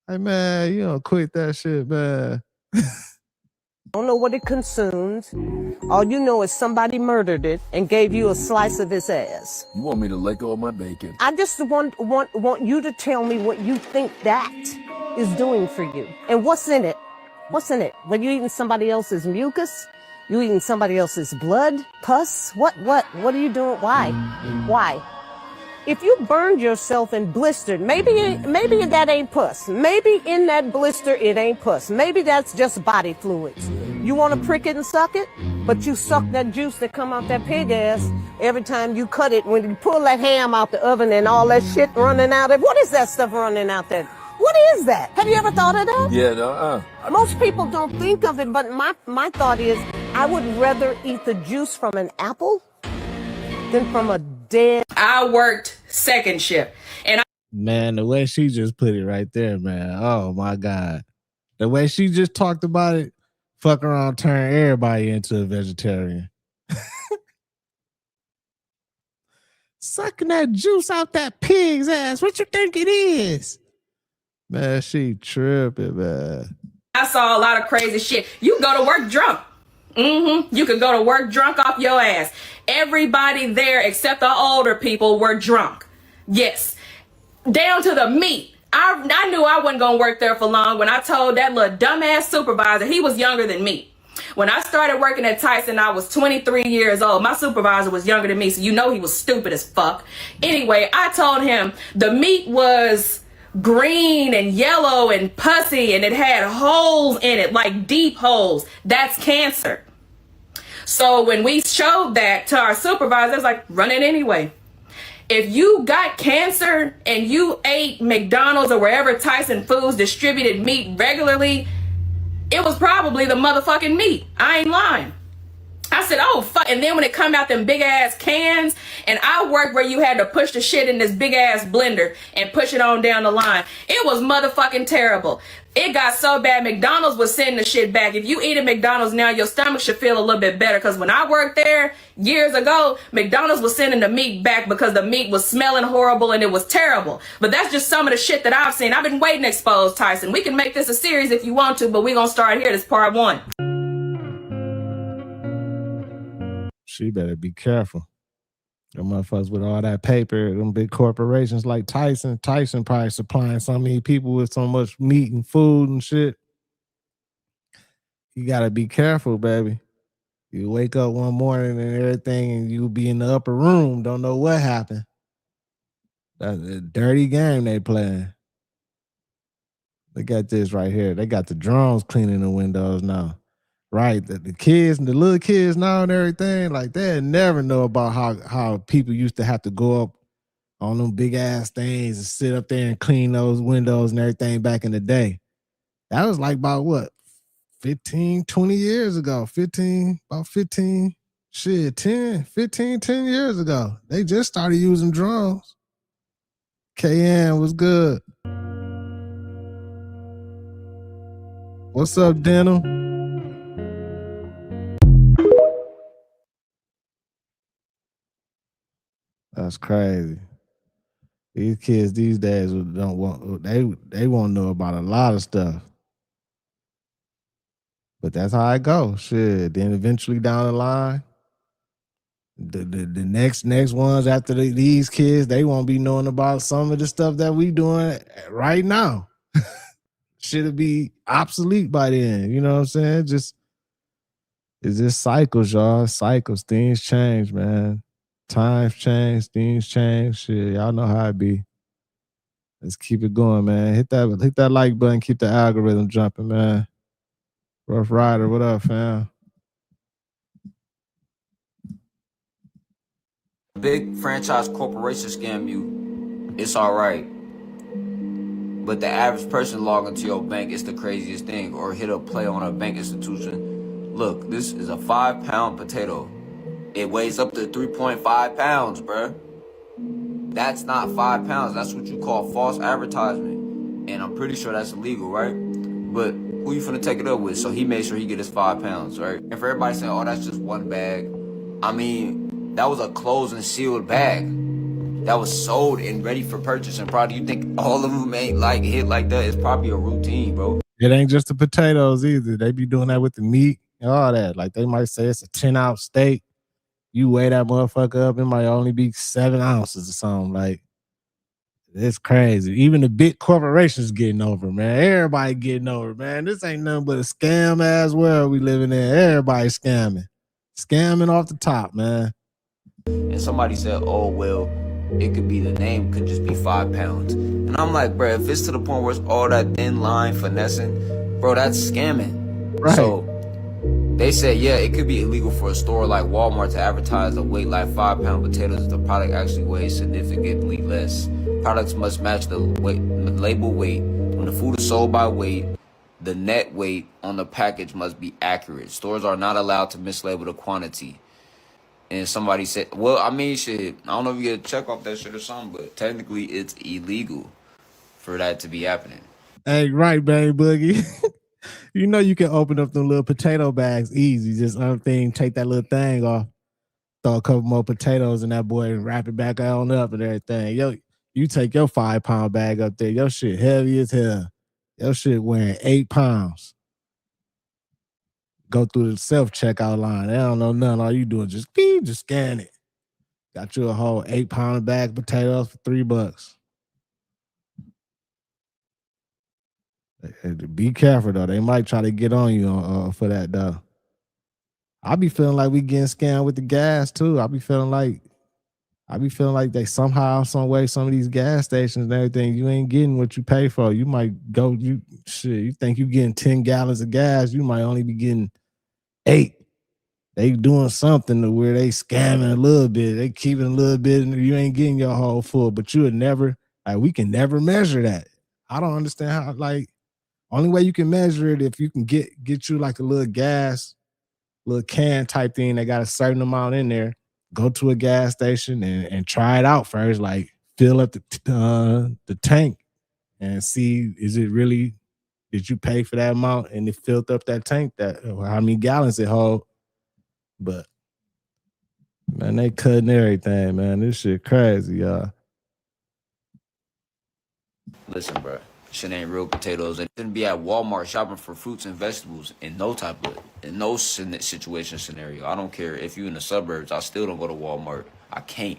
Hey, man, you don't quit that shit, man. Don't know what it consumes. All you know is somebody murdered it and gave you a slice of his ass. You want me to let go of my bacon? I just want you to tell me what you think that is doing for you. And what's in it? What's in it? When you eating somebody else's mucus? You eating somebody else's blood? Pus? What are you doing? Why? Why? If you burned yourself and blistered, maybe that ain't pus. Maybe in that blister it ain't pus. Maybe that's just body fluids. You want to prick it and suck it, but you suck that juice that come out that pig ass every time you cut it. When you pull that ham out the oven and all that shit running out of, what is that stuff running out there? What is that? Have you ever thought of that? Yeah, no. Most people don't think of it, but my thought is I would rather eat the juice from an apple than from a dead. I worked second shift. And man, the way she just put it right there, man. Oh my God. The way she just talked about it, fuck around, turn everybody into a vegetarian. Sucking that juice out that pig's ass. What you think it is? Man, she tripping, man. I saw a lot of crazy shit. You go to work drunk. You could go to work drunk off your ass. Everybody there except the older people were drunk. Yes. Down to the meat. I knew I wasn't going to work there for long when I told that little dumbass supervisor, he was younger than me. When I started working at Tyson, I was 23 years old. My supervisor was younger than me, so you know he was stupid as fuck. Anyway, I told him the meat was green and yellow and pussy and it had holes in it, like deep holes. That's cancer. So when we showed that to our supervisor, I was like, run it anyway. If you got cancer and you ate McDonald's or wherever Tyson Foods distributed meat regularly, it was probably the motherfucking meat. I ain't lying. I said, oh, fuck. And then when it come out them big ass cans, and I worked where you had to push the shit in this big ass blender and push it on down the line. It was motherfucking terrible. It got so bad, McDonald's was sending the shit back. If you eat at McDonald's now, your stomach should feel a little bit better. Because when I worked there years ago, McDonald's was sending the meat back because the meat was smelling horrible and it was terrible. But that's just some of the shit that I've seen. I've been waiting to expose Tyson. We can make this a series if you want to, but we're going to start here. This part 1. She better be careful. Them motherfuckers with all that paper, them big corporations like Tyson. Tyson probably supplying so many people with so much meat and food and shit. You gotta be careful, baby. You wake up one morning and everything, and you be in the upper room, don't know what happened. That's a dirty game they playing. Look at this right here. They got the drones cleaning the windows now. Right, the kids and the little kids now and everything, like they never know about how people used to have to go up on them big ass things and sit up there and clean those windows and everything back in the day. That was like about what, 15, 20 years ago, 10 years ago. They just started using drones. KN was good. What's up, Denim? That's crazy. These kids these days don't want they won't know about a lot of stuff. But that's how it goes. Shit. Then eventually down the line, the next ones after these kids, they won't be knowing about some of the stuff that we doing right now. Shit'll be obsolete by then. You know what I'm saying? It's just cycles, y'all. Cycles. Things change, man. Times change, things change. Shit, y'all know how it be. Let's keep it going, man. Hit that like button. Keep the algorithm jumping, man. Rough Rider, what up, fam? Big franchise corporation scam you, it's all right. But the average person log into your bank is the craziest thing, or hit a play on a bank institution. Look, this is a 5-pound potato. It weighs up to 3.5 pounds, bruh. That's not 5 pounds. That's what you call false advertisement. And I'm pretty sure that's illegal, right? But who you finna take it up with? So he made sure he get his 5 pounds, right? And for everybody saying, oh, that's just one bag. I mean, that was a closed and sealed bag that was sold and ready for purchase. And probably you think all of them ain't like hit like that. It's probably a routine, bro. It ain't just the potatoes either. They be doing that with the meat and all that. Like they might say it's a 10-ounce steak. You weigh that motherfucker up, it might only be 7 ounces or something. Like, it's crazy. Even the big corporations getting over, man. Everybody getting over, man. This ain't nothing but a scam ass world we living in. Everybody scamming. Scamming off the top, man. And somebody said, oh, well, it could be the name could just be 5 pounds. And I'm like, bro, if it's to the point where it's all that thin line finessing, bro, that's scamming. Right. So they said, yeah, it could be illegal for a store like Walmart to advertise a weight like 5-pound potatoes if the product actually weighs significantly less. Products must match the label weight. When the food is sold by weight, the net weight on the package must be accurate. Stores are not allowed to mislabel the quantity. And somebody said, well, I mean, shit, I don't know if you get a check off that shit or something, but technically it's illegal for that to be happening. Hey, right, Bang Boogie. You know you can open up them little potato bags easy. Just take that little thing off, throw a couple more potatoes in that boy and wrap it back on up and everything. Yo, you take your 5-pound bag up there. Your shit heavy as hell. Your shit weighing 8 pounds. Go through the self-checkout line. They don't know nothing. All you doing just scan it. Got you a whole 8-pound bag of potatoes for $3. Be careful though. They might try to get on you for that though. I be feeling like we getting scammed with the gas too. I be feeling like they somehow, some way, some of these gas stations and everything, you ain't getting what you pay for. You might go, you think you getting 10 gallons of gas, you might only be getting 8. They doing something to where they scamming a little bit. They keeping a little bit and you ain't getting your whole full, but you would never, like, we can never measure that. I don't understand how, only way you can measure it if you can get you like a little gas little can type thing. They got a certain amount in there. Go to a gas station and try it out first. Like fill up the tank and see, is it really, did you pay for that amount and it filled up that tank, that how many gallons it hold? But man, they cutting everything, man. This shit crazy, y'all. Listen, bro. Shit ain't real potatoes. And shouldn't be at Walmart shopping for fruits and vegetables in no situation scenario. I don't care if you in the suburbs. I still don't go to Walmart. I can't.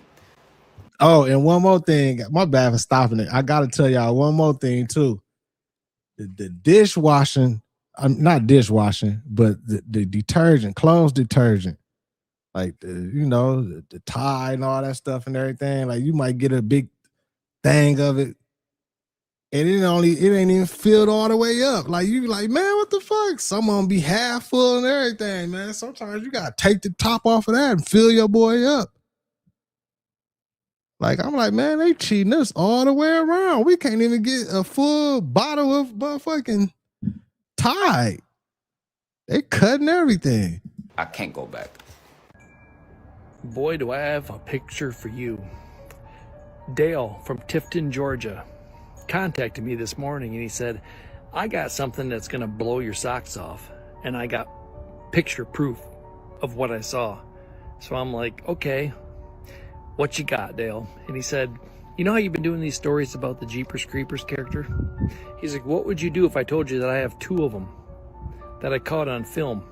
Oh, and one more thing. My bad for stopping it. I gotta tell y'all one more thing too. The dishwashing, not dishwashing, but the detergent, clothes detergent, like the Tide and all that stuff and everything. Like you might get a big thing of it, and it ain't even filled all the way up. Like you like, man, what the fuck? Some of them be half full and everything, man. Sometimes you gotta take the top off of that and fill your boy up. Like, I'm like, man, they cheating us all the way around. We can't even get a full bottle of motherfucking Tide. They cutting everything. I can't go back. Boy, do I have a picture for you. Dale from Tifton, Georgia, contacted me this morning and he said, I got something that's going to blow your socks off. And I got picture proof of what I saw. So I'm like, okay, what you got, Dale? And he said, you know how you've been doing these stories about the Jeepers Creepers character? He's like, what would you do if I told you that I have 2 of them that I caught on film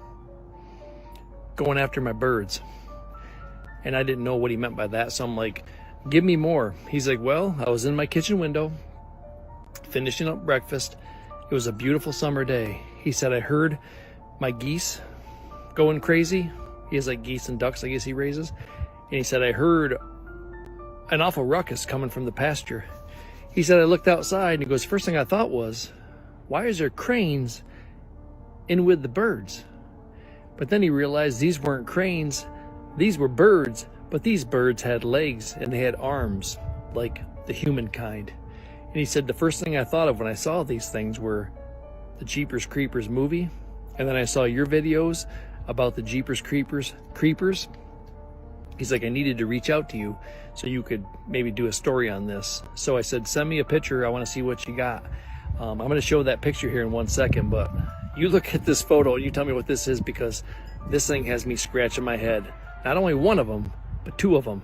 going after my birds? And I didn't know what he meant by that. So I'm like, give me more. He's like, well, I was in my kitchen window finishing up breakfast. It was a beautiful summer day. He said, I heard my geese going crazy. He has like geese and ducks, I guess he raises. And he said, I heard an awful ruckus coming from the pasture. He said, I looked outside and he goes, first thing I thought was, why is there cranes in with the birds? But then he realized these weren't cranes, these were birds, but these birds had legs and they had arms like the humankind. And he said, the first thing I thought of when I saw these things were the Jeepers Creepers movie. And then I saw your videos about the Jeepers Creepers. He's like, I needed to reach out to you so you could maybe do a story on this. So I said, send me a picture. I want to see what you got. I'm going to show that picture here in 1 second, but you look at this photo and you tell me what this is, because this thing has me scratching my head. Not only one of them, but 2 of them.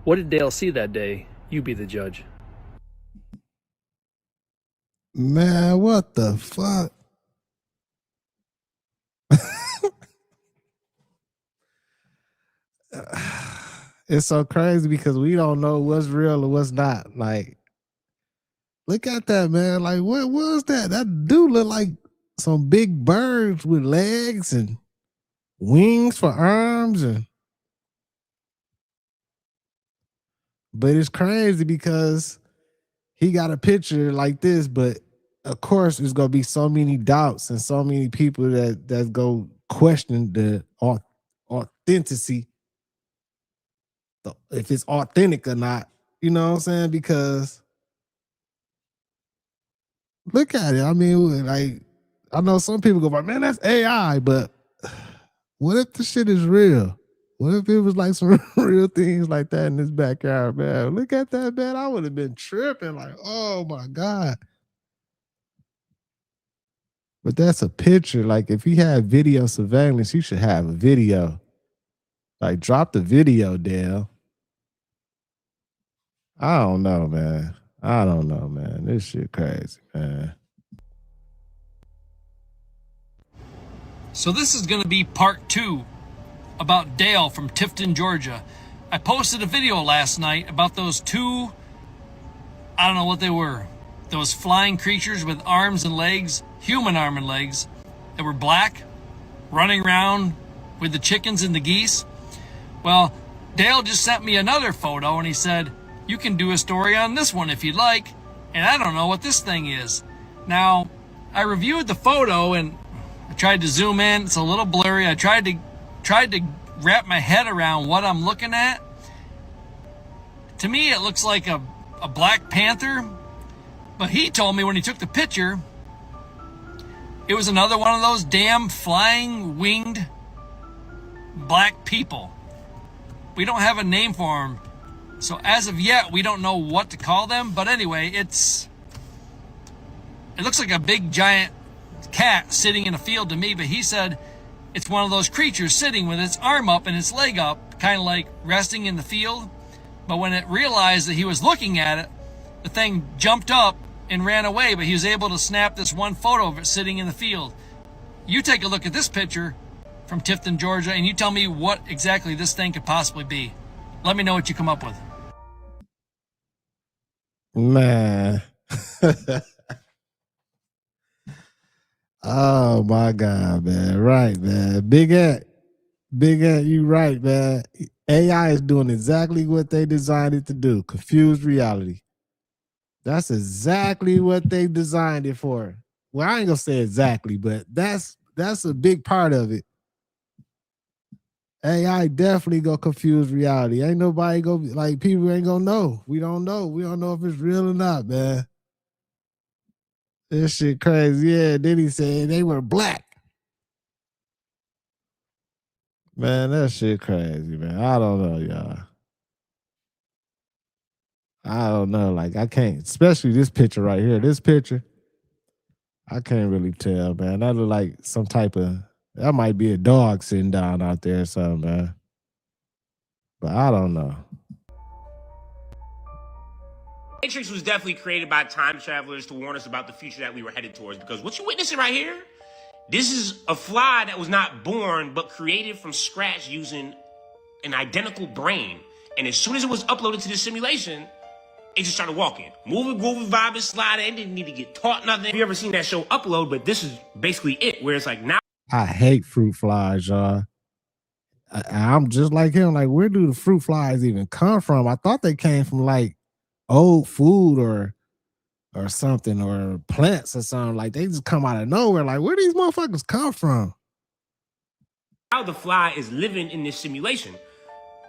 What did Dale see that day? You be the judge. Man, what the fuck? It's so crazy because we don't know what's real or what's not. Like, look at that, man. Like, what was that? That dude looked like some big birds with legs and wings for arms. But it's crazy because he got a picture like this, but of course there's gonna be so many doubts and so many people that go question the authenticity, if it's authentic or not. You know what I'm saying? Because look at it. I mean, like, I know some people go, man, that's AI, but what if the shit is real? What if it was like some real things like that in this backyard, man? Look at that, man. I would have been tripping like, oh my God. But that's a picture. Like, if he had video surveillance, he should have a video. Like, drop the video, Dale. I don't know, man. I don't know, man. This shit crazy, man. So this is going to be part 2 about Dale from Tifton, Georgia. I posted a video last night about those 2, I don't know what they were, those flying creatures with arms and legs, human arm and legs, that were black, running around with the chickens and the geese. Well, Dale just sent me another photo and he said, you can do a story on this one if you'd like, and I don't know what this thing is. Now, I reviewed the photo and I tried to zoom in. It's a little blurry. I tried to wrap my head around what I'm looking at. To me, it looks like a Black Panther, but he told me when he took the picture, it was another one of those damn flying winged black people. We don't have a name for them. So as of yet, we don't know what to call them. But anyway, it looks like a big giant cat sitting in a field to me, but he said it's one of those creatures sitting with its arm up and its leg up, kind of like resting in the field. But when it realized that he was looking at it, the thing jumped up and ran away, but he was able to snap this one photo of it sitting in the field. You take a look at this picture from Tifton, Georgia, and you tell me what exactly this thing could possibly be. Let me know what you come up with. Man. Oh my God, man. Right, man. Big Ant, you right, man. AI is doing exactly what they designed it to do. Confuse reality. That's exactly what they designed it for. Well, I ain't gonna say exactly, but that's a big part of it. AI definitely gonna confuse reality. Ain't nobody gonna like, people ain't gonna know. We don't know. We don't know if it's real or not, man. This shit crazy. Yeah, then he said they were black. Man, that shit crazy, man. I don't know, y'all. I don't know. Like, I can't, especially this picture right here. This picture, I can't really tell, man. That look like some type of, that might be a dog sitting down out there or something, man. But I don't know. Matrix was definitely created by time travelers to warn us about the future that we were headed towards, because what you're witnessing right here, this is a fly that was not born but created from scratch using an identical brain. And as soon as it was uploaded to the simulation, it just started walking, moving, grooving, vibing, sliding. It didn't need to get taught nothing. Have you ever seen that show Upload? But this is basically it, where it's like now. I hate fruit flies, y'all. I'm just like him. Like, where do the fruit flies even come from? I thought they came from like old food or something, or plants or something. Like, they just come out of nowhere. Like, where these motherfuckers come from? How the fly is living in this simulation,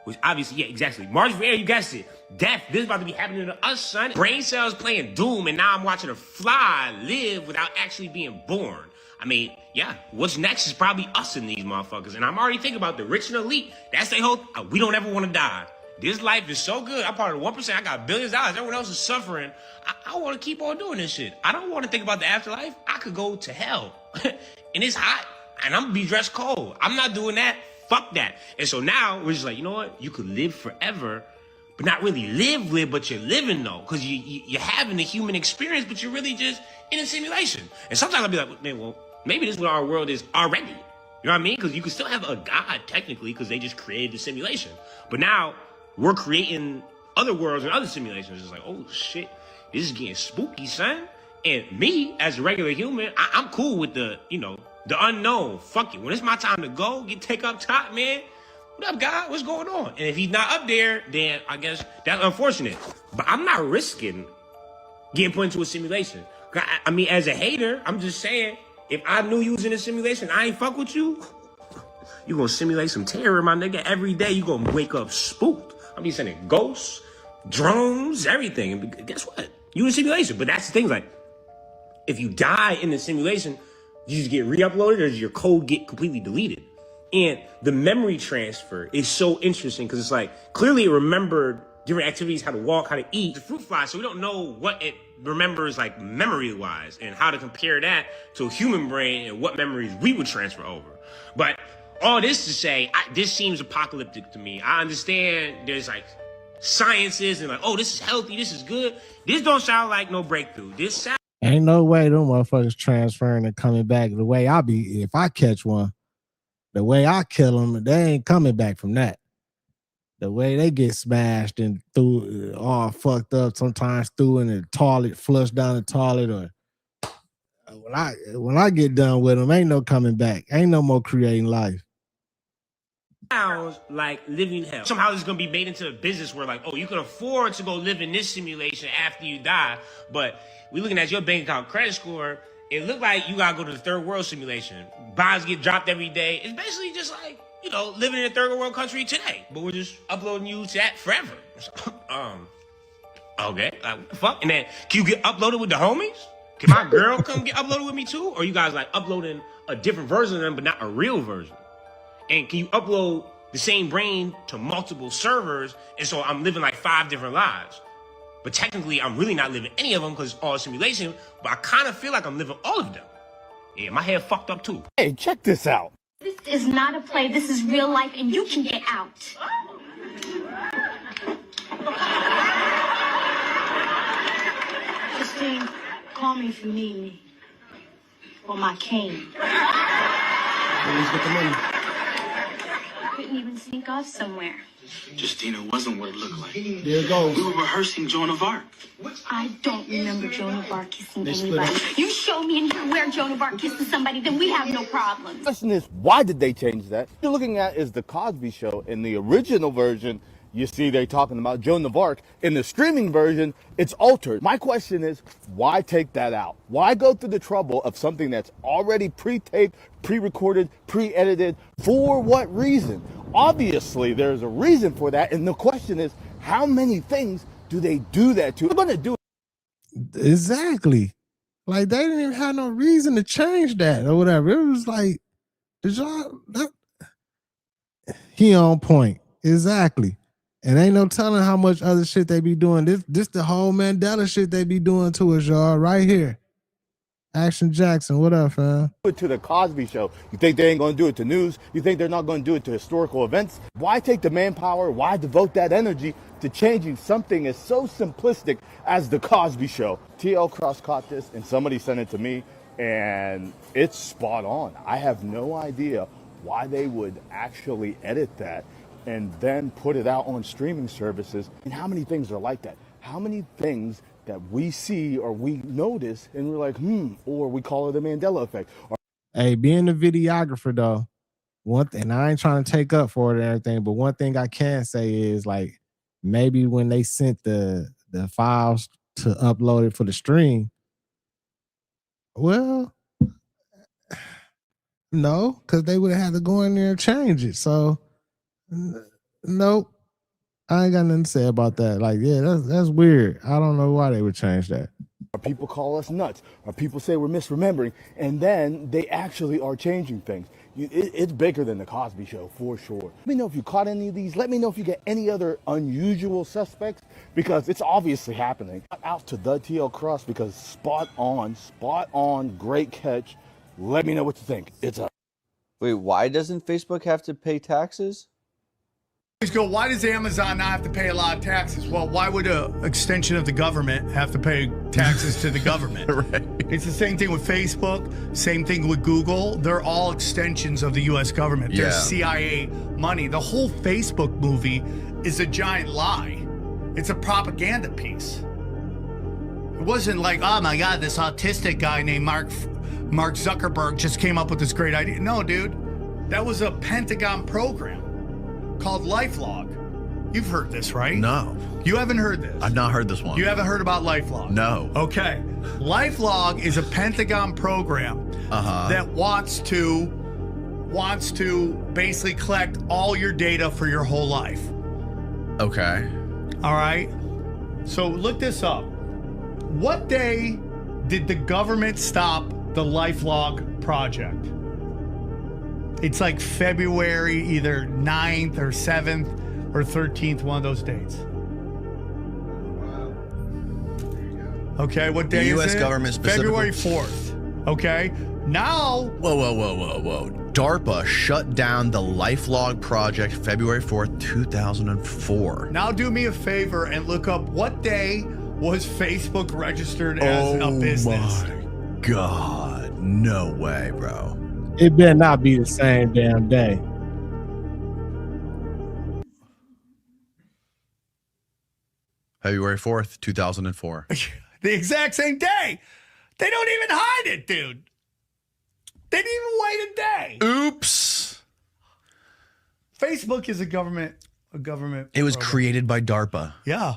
which obviously, yeah, exactly. March for air, you guessed it. Death, this is about to be happening to us, son. Brain cells playing Doom, and now I'm watching a fly live without actually being born. I mean, yeah, what's next is probably us in these motherfuckers. And I'm already thinking about the rich and elite. That's their whole, we don't ever want to die. This life is so good. I'm part of the 1%. I got billions of dollars. Everyone else is suffering. I want to keep on doing this shit. I don't want to think about the afterlife. I could go to hell. And it's hot. And I'm going to be dressed cold. I'm not doing that. Fuck that. And so now we're just like, you know what? You could live forever, but not really live, but you're living though. Because you're having the human experience, but you're really just in a simulation. And sometimes I'll be like, man, well, maybe this is what our world is already. You know what I mean? Because you can still have a God technically, because they just created the simulation. But now we're creating other worlds and other simulations. It's like, oh shit, this is getting spooky, son. And me, as a regular human, I'm cool with the unknown. Fuck it. When it's my time to go, take up top, man. What up, God? What's going on? And if he's not up there, then I guess that's unfortunate. But I'm not risking getting put into a simulation. I mean, as a hater, I'm just saying, if I knew you was in a simulation, I ain't fuck with you, you gonna simulate some terror, my nigga. Every day you gonna wake up spooked. I'm be sending ghosts, drones, everything. And guess what? You in a simulation. But that's the thing, like, if you die in the simulation, you just get re-uploaded, or does your code get completely deleted? And the memory transfer is so interesting, because it's like, clearly it remembered different activities, how to walk, how to eat. The fruit fly, so we don't know what it remembers, like, memory-wise, and how to compare that to a human brain and what memories we would transfer over. But all this to say, this seems apocalyptic to me. I understand there's like sciences and like, oh, this is healthy, this is good. This don't sound like no breakthrough. This sound Ain't no way them motherfuckers transferring and coming back the way I be. If I catch one, the way I kill them, they ain't coming back from that. The way they get smashed and threw, all fucked up, sometimes threw in the toilet, flushed down the toilet, or when I get done with them, ain't no coming back. Ain't no more creating life. sounds like living hell. Somehow this is gonna be made into a business where like, oh, you can afford to go live in this simulation after you die, but we looking at your bank account credit score, it looked like you gotta go to the third world simulation. Bonds get dropped every day. It's basically just like, you know, living in a third world country today, but we're just uploading you to that forever. Okay, like, what the fuck? And then, can you get uploaded with the homies? Can my girl come get uploaded with me too? Or you guys like uploading a different version of them, but not a real version? And can you upload the same brain to multiple servers? And so I'm living like 5 different lives. But technically, I'm really not living any of them because it's all simulation. But I kind of feel like I'm living all of them. Yeah, my head fucked up too. Hey, check this out. This is not a play. This is real life, and you can get out. Christine, call me if you need me. For my cane. Let's get the money. Couldn't even sneak off somewhere. Justina wasn't what it looked like. There it goes. We were rehearsing Joan of Arc. I don't remember Joan of Arc kissing anybody. You show me in here where Joan of Arc kisses somebody, then we have no problem. The question is, why did they change that? What you're looking at is the Cosby Show. In the original version, you see they're talking about Joan of Arc. In the streaming version, it's altered. My question is, why take that out? Why go through the trouble of something that's already pre-taped, pre-recorded, pre-edited? For what reason? Obviously, there's a reason for that. And the question is, how many things do they do that to? They're going to do it. Exactly. Like, they didn't even have no reason to change that or whatever. It was like, did y'all... He on point. Exactly. And ain't no telling how much other shit they be doing. This the whole Mandela shit they be doing to us, y'all, right here. Action Jackson, what up, fam? Do it to the Cosby Show. You think they ain't going to do it to news? You think they're not going to do it to historical events? Why take the manpower? Why devote that energy to changing something as so simplistic as the Cosby Show? TL Cross caught this, and somebody sent it to me, and it's spot on. I have no idea why they would actually edit that and then put it out on streaming services. And how many things are like that? How many things that we see or we notice and we're like, or we call it the Mandela effect. Hey, being a videographer though, one thing, I ain't trying to take up for it and everything, but one thing I can say is, like, maybe when they sent the files to upload it for the stream, well, no, because they would have had to go in there and change it. So nope. I ain't got nothing to say about that. Like, yeah, that's weird. I don't know why they would change that. Or people call us nuts, or people say we're misremembering, and then they actually are changing things. It's bigger than the Cosby Show, for sure. Let me know if you caught any of these. Let me know if you get any other unusual suspects, because it's obviously happening. Out to the TL Cross, because spot on, great catch. Let me know what you think. It's up. Wait, why doesn't Facebook have to pay taxes? Go, why does Amazon not have to pay a lot of taxes? Well, why would an extension of the government have to pay taxes to the government? Right. It's the same thing with Facebook, same thing with Google. They're all extensions of the U.S. government. They're CIA money. The whole Facebook movie is a giant lie. It's a propaganda piece. It wasn't like, oh my God, this autistic guy named Mark Zuckerberg just came up with this great idea. No, dude, that was a Pentagon program called LifeLog. You've heard this, right? No. You haven't heard this? I've not heard this one. You haven't heard about LifeLog? No. Okay. LifeLog is a Pentagon program that wants to basically collect all your data for your whole life. Okay. All right. So look this up. What day did the government stop the LifeLog project? It's like February, either 9th or 7th or 13th, one of those dates. Okay, what day is it? The U.S. government specifically. February 4th. Okay, now... Whoa. DARPA shut down the LifeLog project February 4th, 2004. Now do me a favor and look up what day was Facebook registered as a business. Oh my God. No way, bro. It better not be the same damn day. February 4th, 2004. The exact same day. They don't even hide it, dude. They didn't even wait a day. Oops. Facebook is a government It was program. created by DARPA. Yeah.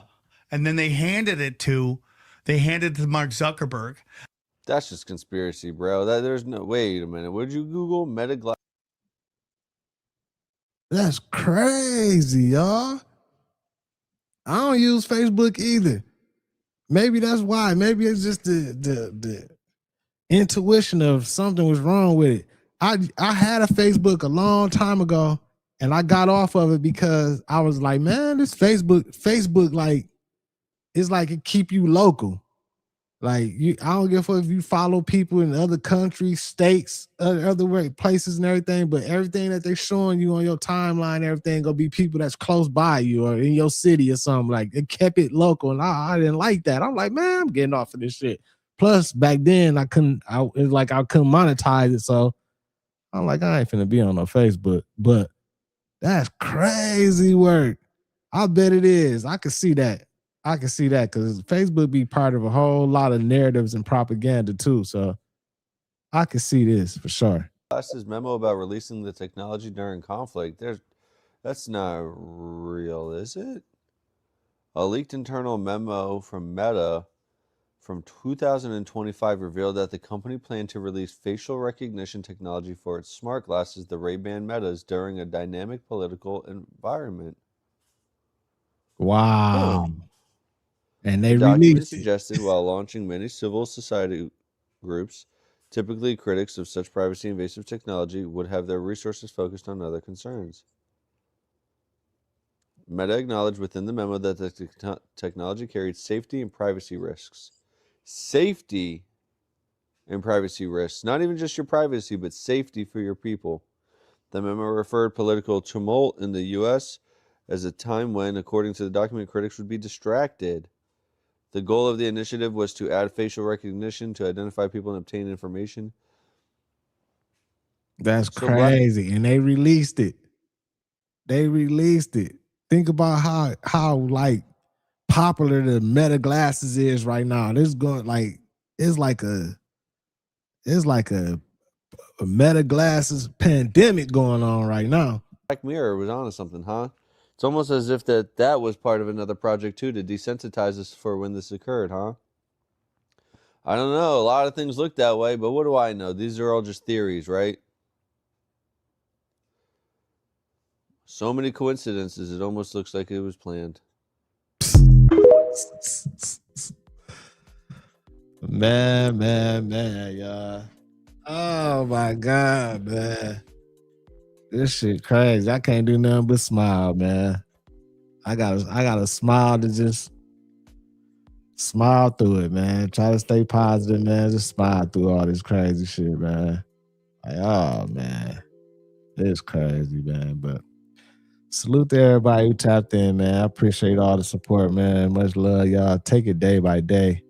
And then they handed it to Mark Zuckerberg. That's just conspiracy, bro. There's no... Wait a minute. What did you Google? Metaglass? That's crazy, y'all. I don't use Facebook either. Maybe that's why. Maybe it's just the intuition of something was wrong with it. I had a Facebook a long time ago, and I got off of it because I was like, man, this Facebook, like, it's like it keep you local. Like I don't give a fuck if you follow people in other countries, states, other places and everything, but everything that they're showing you on your timeline, everything gonna be people that's close by you or in your city or something. Like it kept it local, and I didn't like that. I'm like, man, I'm getting off of this shit. Plus, back then it was like I couldn't monetize it, so I'm like, I ain't finna be on no Facebook. But that's crazy work. I bet it is. I can see that. Because Facebook be part of a whole lot of narratives and propaganda too. So I can see this for sure. This memo about releasing the technology during conflict. That's not real, is it? A leaked internal memo from Meta from 2025 revealed that the company planned to release facial recognition technology for its smart glasses, the Ray-Ban Metas, during a dynamic political environment. Wow. And they the document released suggested while launching many civil society groups, typically critics of such privacy invasive technology, would have their resources focused on other concerns. Meta acknowledged within the memo that the technology carried safety and privacy risks. Safety and privacy risks. Not even just your privacy, but safety for your people. The memo referred political tumult in the U.S. as a time when, according to the document, critics would be distracted. The goal of the initiative was to add facial recognition to identify people and obtain information. That's crazy. And they released it. Think about how like popular the Meta glasses is right now. This going like it's like a Meta glasses pandemic going on right now. Black Mirror was onto something, huh? It's almost as if that was part of another project too, to desensitize us for when this occurred, huh? I don't know. A lot of things look that way, but what do I know? These are all just theories, right? So many coincidences, it almost looks like it was planned. Man, y'all. Oh my God, man. This shit crazy. I can't do nothing but smile, man. I gotta smile to just smile through it, man. Try to stay positive, man. Just smile through all this crazy shit, man. Like, oh man. It's crazy, man. But salute to everybody who tapped in, man. I appreciate all the support, man. Much love, y'all. Take it day by day.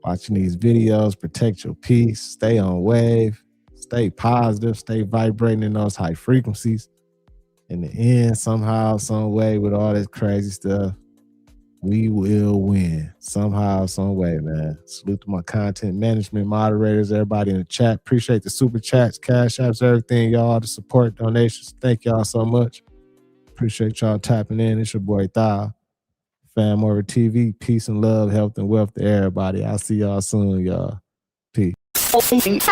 Watching these videos, protect your peace, stay on wave, stay positive, stay vibrating in those high frequencies. In the end, somehow, some way, with all this crazy stuff, we will win. Somehow, some way, man. Salute to my content management moderators, everybody in the chat. Appreciate the super chats, cash apps, everything, y'all, the support, donations. Thank y'all so much. Appreciate y'all tapping in. It's your boy Thao. FamOver TV, peace and love, health and wealth to everybody. I'll see y'all soon, y'all. Peace. FamOver.